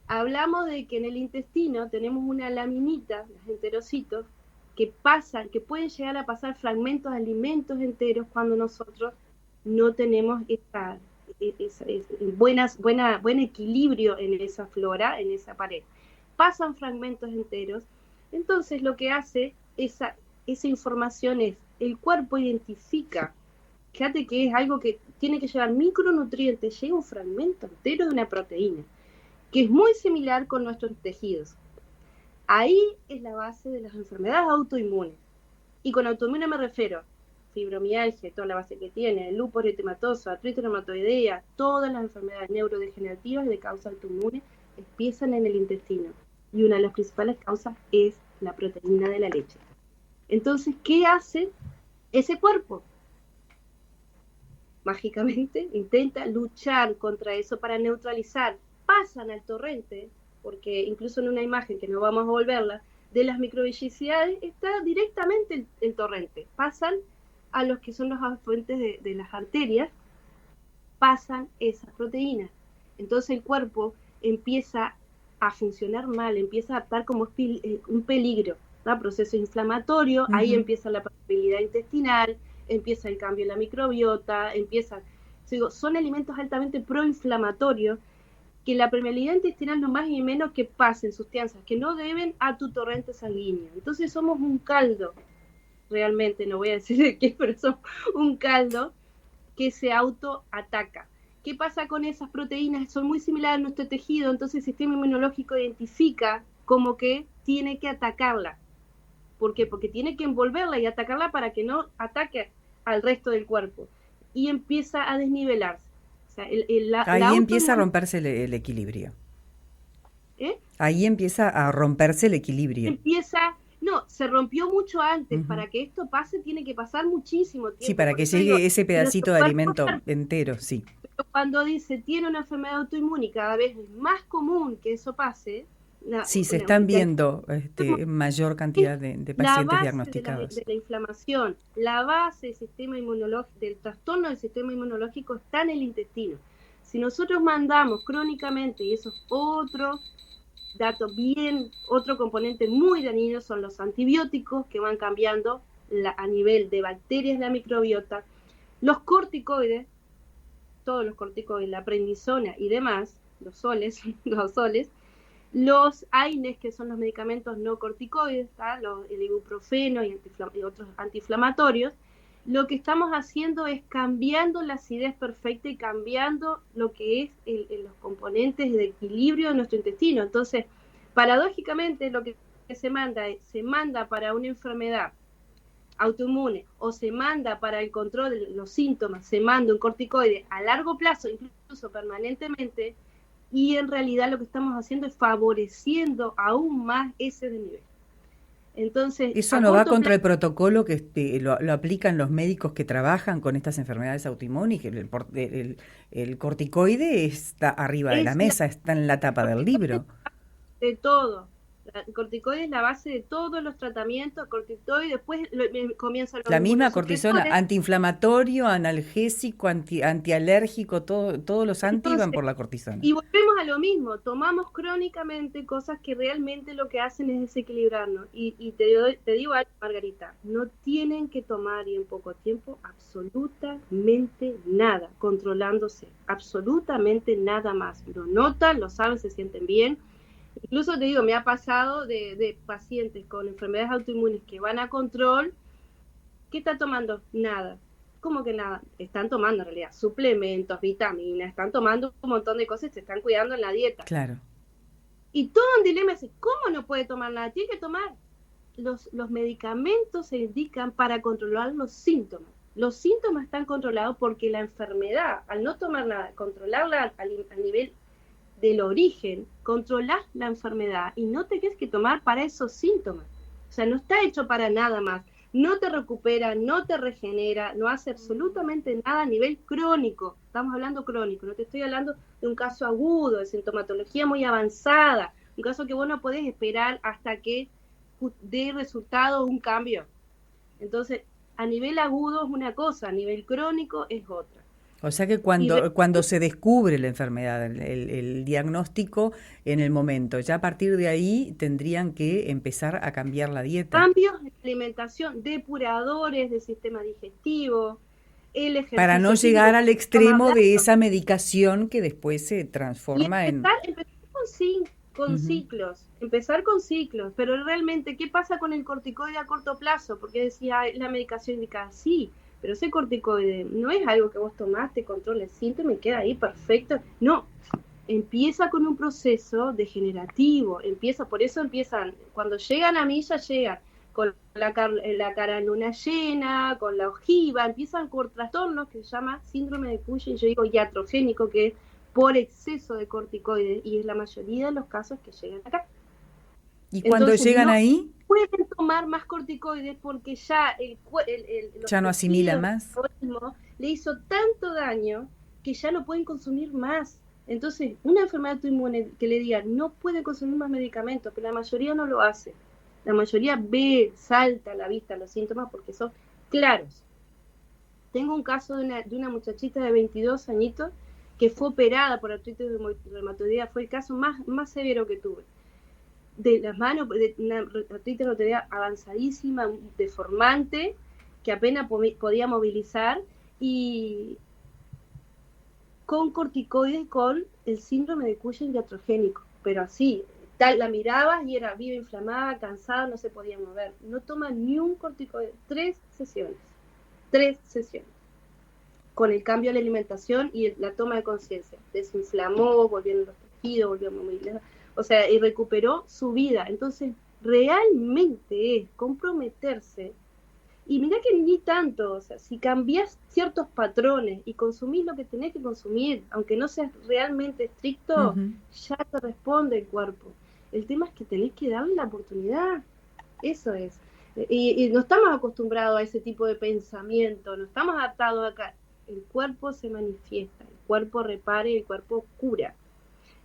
Hablamos de que en el intestino tenemos una laminita, los enterocitos, que pueden llegar a pasar fragmentos de alimentos enteros cuando nosotros no tenemos buen equilibrio en esa flora, en esa pared. Pasan fragmentos enteros, entonces lo que hace esa información es, el cuerpo identifica, fíjate que es algo que tiene que llevar micronutrientes, llega un fragmento entero de una proteína, que es muy similar con nuestros tejidos. Ahí es la base de las enfermedades autoinmunes. Y con autoinmune me refiero fibromialgia, toda la base que tiene, el lupus eritematoso, fibromialgia, toda la base que tiene, el lupus eritematoso, artritis reumatoidea, todas las enfermedades neurodegenerativas de causa autoinmune empiezan en el intestino. Y una de las principales causas es la proteína de la leche. Entonces, ¿qué hace ese cuerpo? Mágicamente intenta luchar contra eso para neutralizar. Pasan al torrente, porque incluso en una imagen que no vamos a volverla, de las microvellosidades está directamente el torrente. Pasan a los que son los afluentes de las arterias, pasan esas proteínas. Entonces el cuerpo empieza a funcionar mal, empieza a actuar como un peligro, ¿no? Proceso inflamatorio, ahí empieza la permeabilidad intestinal, empieza el cambio en la microbiota, son alimentos altamente proinflamatorios que la permeabilidad intestinal no más y menos que pasen sustancias que no deben a tu torrente sanguíneo. Entonces somos un caldo, realmente, no voy a decir de qué, pero somos un caldo que se autoataca. ¿Qué pasa con esas proteínas? Son muy similares a nuestro tejido, entonces el sistema inmunológico identifica como que tiene que atacarla. ¿Por qué? Porque tiene que envolverla y atacarla para que no ataque al resto del cuerpo. Y empieza a desnivelarse. O sea, ahí empieza a romperse el equilibrio. Ahí empieza a romperse el equilibrio. Se rompió mucho antes. Para que esto pase tiene que pasar muchísimo tiempo. Sí, para que llegue ese pedacito de alimento entero, sí. Pero cuando tiene una enfermedad autoinmune y cada vez es más común que eso pase. Sí, se están viendo mayor cantidad de pacientes diagnosticados. De la inflamación, la base del sistema inmunológico, del trastorno del sistema inmunológico está en el intestino. Si nosotros mandamos crónicamente, y eso es otro dato otro componente muy dañino, son los antibióticos que van cambiando a nivel de bacterias de la microbiota, los corticoides, todos los corticoides, la prednisona y demás, los soles, los AINES, que son los medicamentos no corticoides, el ibuprofeno y otros antiinflamatorios, lo que estamos haciendo es cambiando la acidez perfecta y cambiando lo que es los componentes de equilibrio de nuestro intestino. Entonces, paradójicamente, lo que se manda para una enfermedad autoinmune o se manda para el control de los síntomas, se manda un corticoide a largo plazo, incluso permanentemente, y en realidad lo que estamos haciendo es favoreciendo aún más ese desnivel. Entonces, ¿eso no va contra el protocolo que lo aplican los médicos que trabajan con estas enfermedades autoinmunes? El corticoide está arriba de la mesa, está en la tapa del libro. De todo. El corticoide es la base de todos los tratamientos, corticoide, después comienza la misma cortisona, antiinflamatorio, analgésico, antialérgico, todos los anti van por la cortisona. Y volvemos a lo mismo, tomamos crónicamente cosas que realmente lo que hacen es desequilibrarnos. Y te digo algo, Margarita, no tienen que tomar y en poco tiempo absolutamente nada, controlándose, absolutamente nada más. Lo notan, lo saben, se sienten bien. Incluso te digo, me ha pasado de pacientes con enfermedades autoinmunes que van a control. ¿Qué están tomando? Nada. ¿Cómo que nada? Están tomando en realidad suplementos, vitaminas, están tomando un montón de cosas y se están cuidando en la dieta. Claro. Y todo un dilema es, ¿cómo no puede tomar nada? Tiene que tomar. Los medicamentos se indican para controlar los síntomas. Los síntomas están controlados porque la enfermedad, al no tomar nada, controlarla a nivel del origen, controlas la enfermedad y no te tienes que tomar para esos síntomas. O sea, no está hecho para nada más. No te recupera, no te regenera, no hace absolutamente nada a nivel crónico. Estamos hablando crónico, no te estoy hablando de un caso agudo, de sintomatología muy avanzada, un caso que vos no podés esperar hasta que dé resultado un cambio. Entonces, a nivel agudo es una cosa, a nivel crónico es otra. O sea que cuando se descubre la enfermedad, el diagnóstico en el momento, ya a partir de ahí tendrían que empezar a cambiar la dieta. Cambios de alimentación, depuradores del sistema digestivo, el ejercicio. Para no llegar al extremo de esa medicación que después se transforma empezar con ciclos, empezar con ciclos, pero realmente, ¿qué pasa con el corticoide a corto plazo? Porque decía, la medicación indicada, sí, pero ese corticoide no es algo que vos tomaste, controla el síntoma y queda ahí perfecto. No, empieza con un proceso degenerativo, por eso empiezan, cuando llegan a mí ya llegan con la cara en luna llena, con la ojiva, empiezan con trastornos que se llama síndrome de Cushing, yo digo iatrogénico, que es por exceso de corticoides, y es la mayoría de los casos que llegan acá. ¿Y cuando llegan no ahí? pueden tomar más corticoides porque ya Ya no asimila más. Le hizo tanto daño que ya no pueden consumir más. Entonces, una enfermedad autoinmune que le digan no puede consumir más medicamentos, pero la mayoría no lo hace. La mayoría salta a la vista los síntomas porque son claros. Tengo un caso de una muchachita de 22 añitos que fue operada por artritis reumatoidea, fue el caso más severo que tuve. De las manos, de una artritis reumatoidea avanzadísima, deformante, que apenas podía movilizar, y con corticoides, con el síndrome de Cushing iatrogénico, pero así, la mirabas y era viva, inflamada, cansada, no se podía mover. No toma ni un corticoide. 3 sesiones. Con el cambio de la alimentación y la toma de conciencia. Desinflamó, volvieron los tejidos, volvió a movilizar. O sea, y recuperó su vida. Entonces, realmente es comprometerse. Y mirá que ni tanto, o sea, si cambias ciertos patrones y consumís lo que tenés que consumir, aunque no seas realmente estricto, ya te responde el cuerpo. El tema es que tenés que darle la oportunidad, eso es. Y no estamos acostumbrados a ese tipo de pensamiento, no estamos adaptados acá. El cuerpo se manifiesta, el cuerpo repara y el cuerpo cura.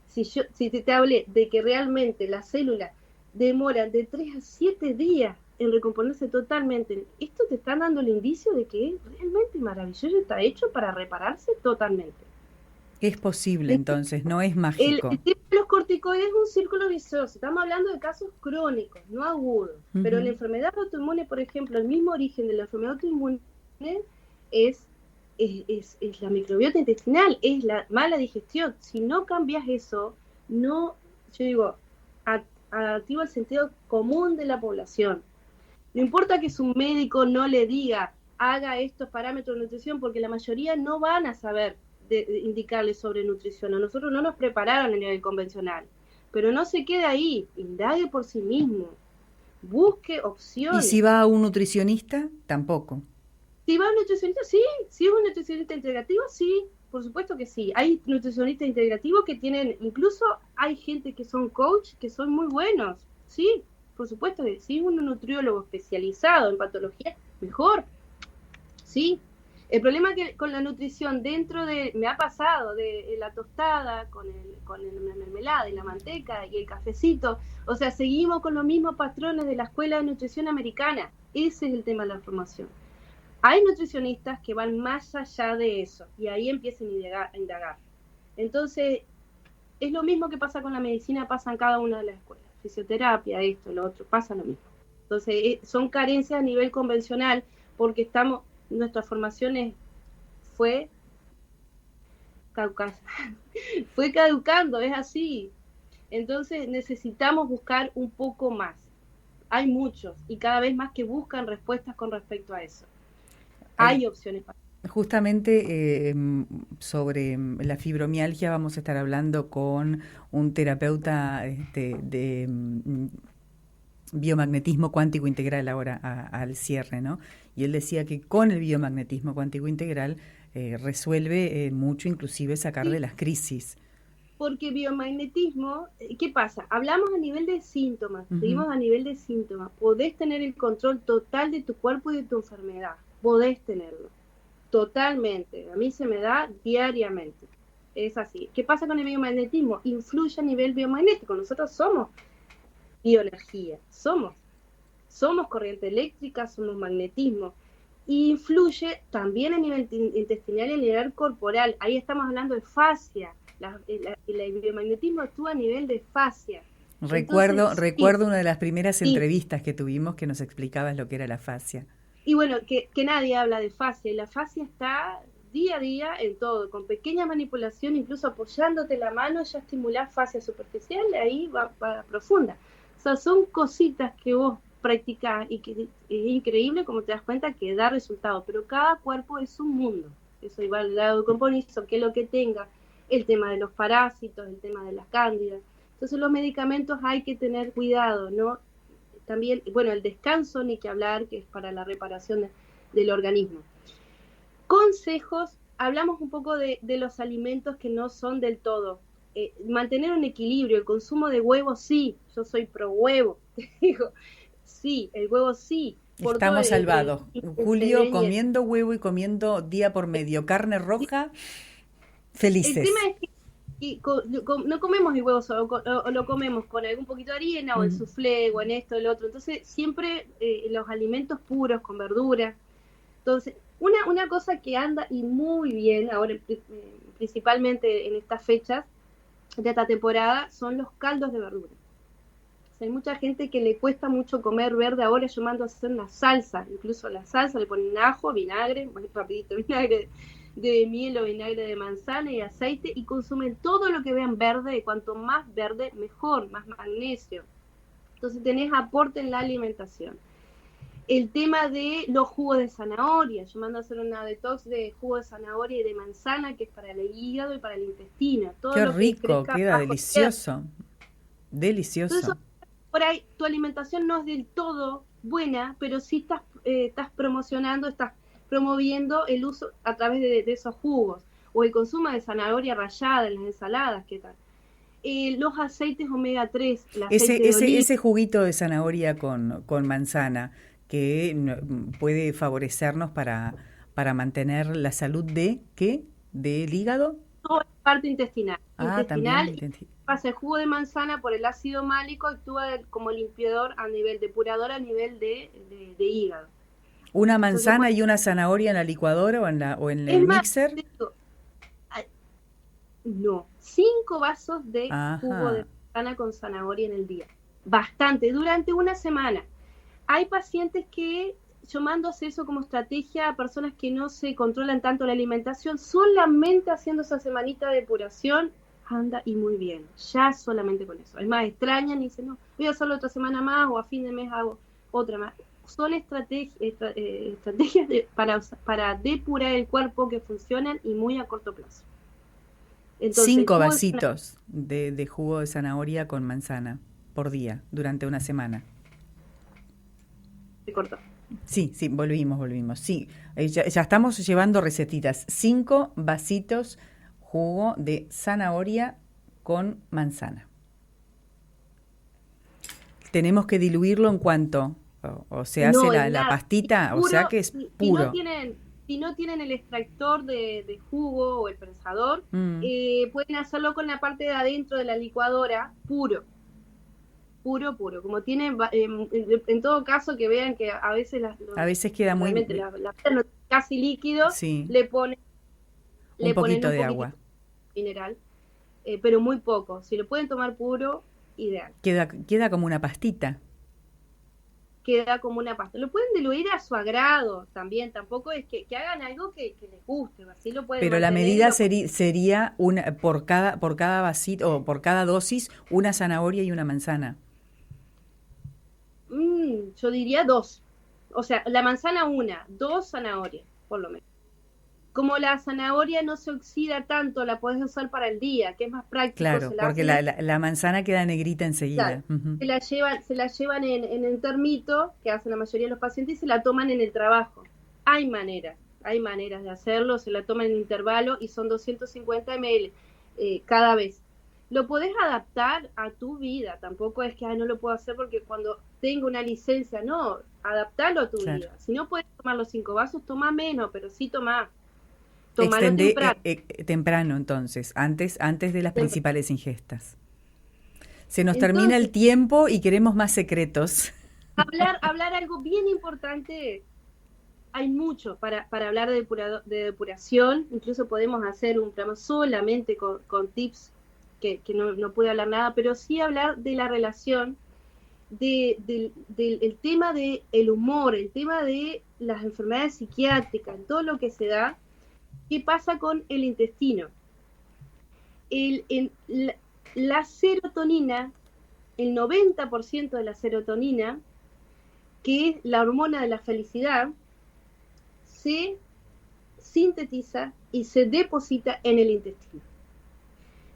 Si te hablé de que realmente las células demoran de 3 a 7 días en recomponerse totalmente, esto te está dando el indicio de que es realmente maravilloso, está hecho para repararse totalmente. Es posible entonces, no es mágico. El tema de los corticoides es un círculo vicioso, estamos hablando de casos crónicos, no agudos, pero la enfermedad autoinmune, por ejemplo, el mismo origen de la enfermedad autoinmune es la microbiota intestinal, es la mala digestión. Si no cambias eso, no, yo digo, activa el sentido común de la población. No importa que su médico no le diga, haga estos parámetros de nutrición, porque la mayoría no van a saber indicarle sobre nutrición. A nosotros no nos prepararon a nivel convencional. Pero no se quede ahí, indague por sí mismo, busque opciones. ¿Y si va a un nutricionista? Tampoco. Si va a un nutricionista, sí. Si es un nutricionista integrativo, sí. Por supuesto que sí. Hay nutricionistas integrativos que tienen, incluso hay gente que son coach, que son muy buenos, sí. Por supuesto que sí, un nutriólogo especializado en patología, mejor, sí. El problema es que con la nutrición dentro me ha pasado de la tostada, con la mermelada y la manteca y el cafecito, o sea, seguimos con los mismos patrones de la Escuela de Nutrición Americana. Ese es el tema de la formación. Hay nutricionistas que van más allá de eso y ahí empiezan a indagar. Entonces, es lo mismo que pasa con la medicina, pasa en cada una de las escuelas. Fisioterapia, esto, lo otro, pasa lo mismo. Entonces, son carencias a nivel convencional porque nuestra formación fue caducando, es así. Entonces, necesitamos buscar un poco más. Hay muchos y cada vez más que buscan respuestas con respecto a eso. Hay opciones para... Justamente sobre la fibromialgia vamos a estar hablando con un terapeuta de biomagnetismo cuántico integral ahora al cierre, ¿no? Y él decía que con el biomagnetismo cuántico integral resuelve mucho, inclusive sacar de las crisis. Porque biomagnetismo, ¿qué pasa? Hablamos a nivel de síntomas, seguimos a nivel de síntomas. Podés tener el control total de tu cuerpo y de tu enfermedad, podés tenerlo. Totalmente, a mí se me da diariamente, es así. ¿Qué pasa con el biomagnetismo? Influye a nivel biomagnético, nosotros somos bioenergía, somos corriente eléctrica, somos magnetismo, y influye también a nivel intestinal y a nivel corporal, ahí estamos hablando de fascia, el biomagnetismo actúa a nivel de fascia. Recuerdo una de las primeras entrevistas que tuvimos que nos explicabas lo que era la fascia. Y bueno, que nadie habla de fascia, y la fascia está día a día en todo, con pequeña manipulación, incluso apoyándote la mano, ya estimulás fascia superficial, ahí va profunda. O sea, son cositas que vos practicás y que es increíble como te das cuenta que da resultado, pero cada cuerpo es un mundo. Eso igual al lado de compromiso, que lo que tenga, el tema de los parásitos, el tema de las cándidas. Entonces los medicamentos hay que tener cuidado, ¿no? también, bueno, el descanso ni que hablar, que es para la reparación del organismo. Consejos, hablamos un poco de los alimentos que no son del todo. Mantener un equilibrio, el consumo de huevos sí, yo soy pro huevo, digo, sí, el huevo sí. Por Estamos todo salvados. el Julio selen y comiendo huevo y comiendo día por medio carne roja, el tema felices. es que no comemos el huevo solo, o lo comemos con algún poquito de harina, o en Mm. soufflé, o en esto, el otro. Entonces, siempre los alimentos puros, con verduras. Entonces, una cosa que anda y muy bien ahora, principalmente en estas fechas de esta temporada, son los caldos de verdura. O sea, hay mucha gente que le cuesta mucho comer verde. Ahora yo mando a hacer una salsa, incluso la salsa le ponen ajo, vinagre, muy rapidito, vinagre de miel o vinagre de manzana y aceite, y consumen todo lo que vean verde, y cuanto más verde mejor, más magnesio. Entonces tenés aporte en la alimentación. El tema de los jugos de zanahoria, yo mando a hacer una detox de jugo de zanahoria y de manzana, que es para el hígado y para el intestino, todo Qué lo que rico, crezca queda bajo tierra. delicioso. Entonces, Delicioso. por ahí tu alimentación no es del todo buena, pero sí estás promocionando, estás promoviendo el uso a través de esos jugos, o el consumo de zanahoria rallada en las ensaladas, ¿qué tal? Los aceites omega 3, el aceite de oliva. Ese juguito de zanahoria con manzana que puede favorecernos para mantener la salud de, ¿qué? ¿Del hígado? Toda la parte intestinal. Ah, también. Y pasa el jugo de manzana por el ácido málico, actúa como limpiador a nivel depurador, a nivel de hígado. Una Entonces, manzana bueno, y una zanahoria en la licuadora o en es el más, mixer. no, 5 vasos de jugo de Ajá. manzana con zanahoria en el día. Bastante, durante una semana. Hay pacientes que yo mando a hacer eso como estrategia a personas que no se controlan tanto la alimentación, solamente haciendo esa semanita de depuración, anda y muy bien, ya solamente con eso. Es más, extrañan y dicen, no, voy a hacerlo otra semana más, o a fin de mes hago otra más. Son estrategias para depurar el cuerpo que funcionan y muy a corto plazo. Entonces, el 5 jugo de vasitos de jugo de zanahoria con manzana por día durante una semana. se cortó. Sí, sí, volvimos. Sí, ya estamos llevando recetitas. 5 vasitos jugo de zanahoria con manzana. Tenemos que diluirlo en cuanto, o se hace No, en la nada. pastita, o Puro, sea que es puro. si no tienen el extractor de jugo o el prensador, Mm. pueden hacerlo con la parte de adentro de la licuadora, puro. Puro. Como tienen, en todo caso, que vean que a veces A veces queda realmente muy, no, casi líquido, sí, le ponen, un le ponen poquito un de poquitito agua. de mineral, pero muy poco. Si lo pueden tomar puro, ideal. Queda como una pastita. Queda como una pasta. Lo pueden diluir a su agrado también, tampoco es que hagan algo que les guste, así lo pueden Pero la mantener y medida sería una, por cada vasito o por cada dosis, una zanahoria y una manzana. yo diría 2. O sea, la manzana 1, 2 zanahorias, por lo menos. Como la zanahoria no se oxida tanto, la puedes usar para el día, que es más práctico, Claro, se la porque hacen la manzana queda negrita claro, enseguida. Ujú. se la llevan en el termito, que hacen la mayoría de los pacientes, y se la toman en el trabajo. Hay maneras de hacerlo, se la toman en intervalo y son 250 ml cada vez. Lo podés adaptar a tu vida, tampoco es que no lo puedo hacer porque cuando tengo una licencia, no, adaptarlo a tu Claro. vida. Si no puedes tomar los 5 vasos, toma menos, pero sí tomalo Extendé temprano. temprano entonces, antes de las principales ingestas. Se nos termina el Entonces, tiempo y queremos más secretos. hablar algo bien importante. Hay mucho para hablar de depuración, incluso podemos hacer un programa solamente con tips, que no pude hablar nada, pero sí hablar de la relación, del tema del humor, el tema de las enfermedades psiquiátricas, todo lo que se da, qué pasa con el intestino. La serotonina, el 90% de la serotonina, que es la hormona de la felicidad, se sintetiza y se deposita en el intestino.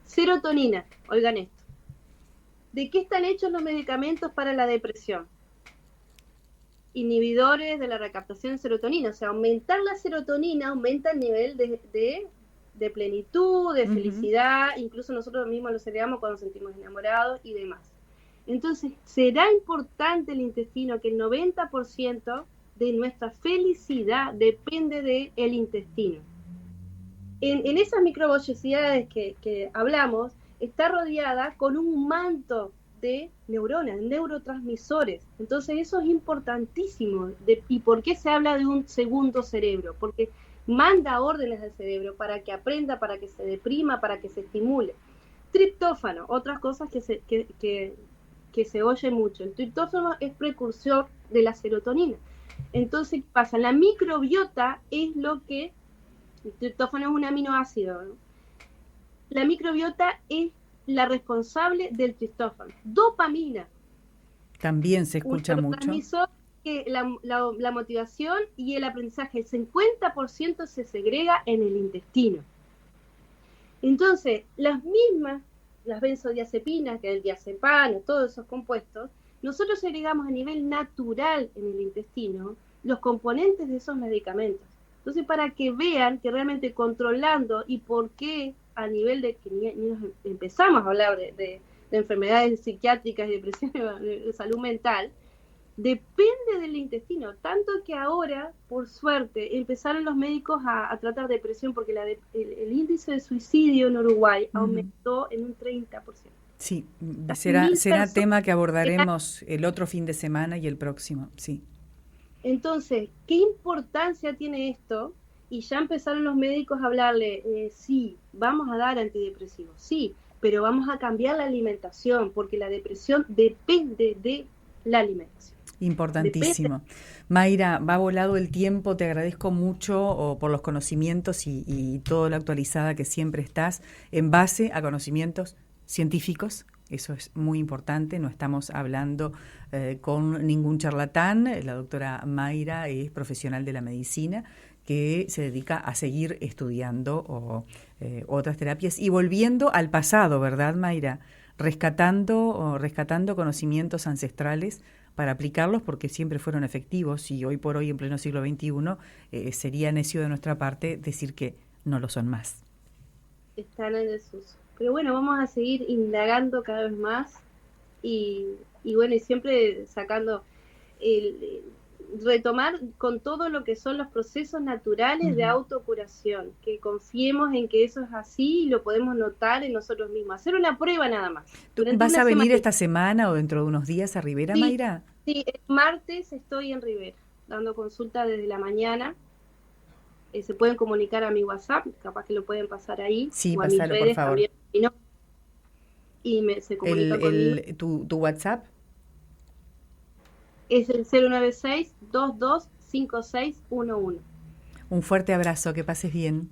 Serotonina, oigan esto. ¿De qué están hechos los medicamentos para la depresión? inhibidores de la recaptación de serotonina. O sea, aumentar la serotonina aumenta el nivel de plenitud, de felicidad, incluso nosotros mismos lo celebramos cuando nos sentimos enamorados y demás. Entonces, será importante el intestino, que el 90% de nuestra felicidad depende del intestino. En esas microvellosidades que hablamos, está rodeada con un manto de neuronas, neurotransmisores. Entonces eso es importantísimo. ¿Y por qué se habla de un segundo cerebro? Porque manda órdenes al cerebro para que aprenda, para que se deprima, para que se estimule. Triptófano, otras cosas que se oye mucho. El triptófano es precursor de la serotonina. Entonces, ¿qué pasa? La microbiota es lo que... El triptófano es un aminoácido, ¿no? La microbiota es la responsable del triptófano. Dopamina. También se escucha mucho. Que la motivación y el aprendizaje, el 50% se segrega en el intestino. Entonces, las benzodiazepinas, que es el diazepano, todos esos compuestos, nosotros segregamos a nivel natural en el intestino los componentes de esos medicamentos. Entonces, para que vean que realmente controlando y por qué a nivel de que empezamos a hablar de enfermedades psiquiátricas, de depresión, de salud mental, depende del intestino, tanto que ahora, por suerte, empezaron los médicos a tratar depresión porque el índice de suicidio en Uruguay aumentó en un 30%. Sí, será tema que abordaremos el otro fin de semana y el próximo, sí. Entonces, ¿qué importancia tiene esto? Y ya empezaron los médicos a hablarle, sí, vamos a dar antidepresivos, sí, pero vamos a cambiar la alimentación, porque la depresión depende de la alimentación. Importantísimo. Mayra, va volado el tiempo, te agradezco mucho por los conocimientos y todo lo actualizada que siempre estás en base a conocimientos científicos. Eso es muy importante, no estamos hablando con ningún charlatán. La doctora Mayra es profesional de la medicina que se dedica a seguir estudiando otras terapias y volviendo al pasado, ¿verdad, Mayra? Rescatando conocimientos ancestrales para aplicarlos porque siempre fueron efectivos y hoy por hoy, en pleno siglo XXI, sería necio de nuestra parte decir que no lo son más. Están en desuso. Pero bueno, vamos a seguir indagando cada vez más y bueno, y siempre sacando, retomar con todo lo que son los procesos naturales de autocuración, que confiemos en que eso es así y lo podemos notar en nosotros mismos. Hacer una prueba nada más. ¿Tú vas a venir esta semana o dentro de unos días a Rivera, sí, Mayra? Sí, el martes estoy en Rivera, dando consulta desde la mañana. Se pueden comunicar a mi WhatsApp, capaz que lo pueden pasar ahí. Sí, o pasalo, a mis redes, por favor. También, y se comunica conmigo. ¿Tu WhatsApp? Es el 096-225611. Un fuerte abrazo, que pases bien.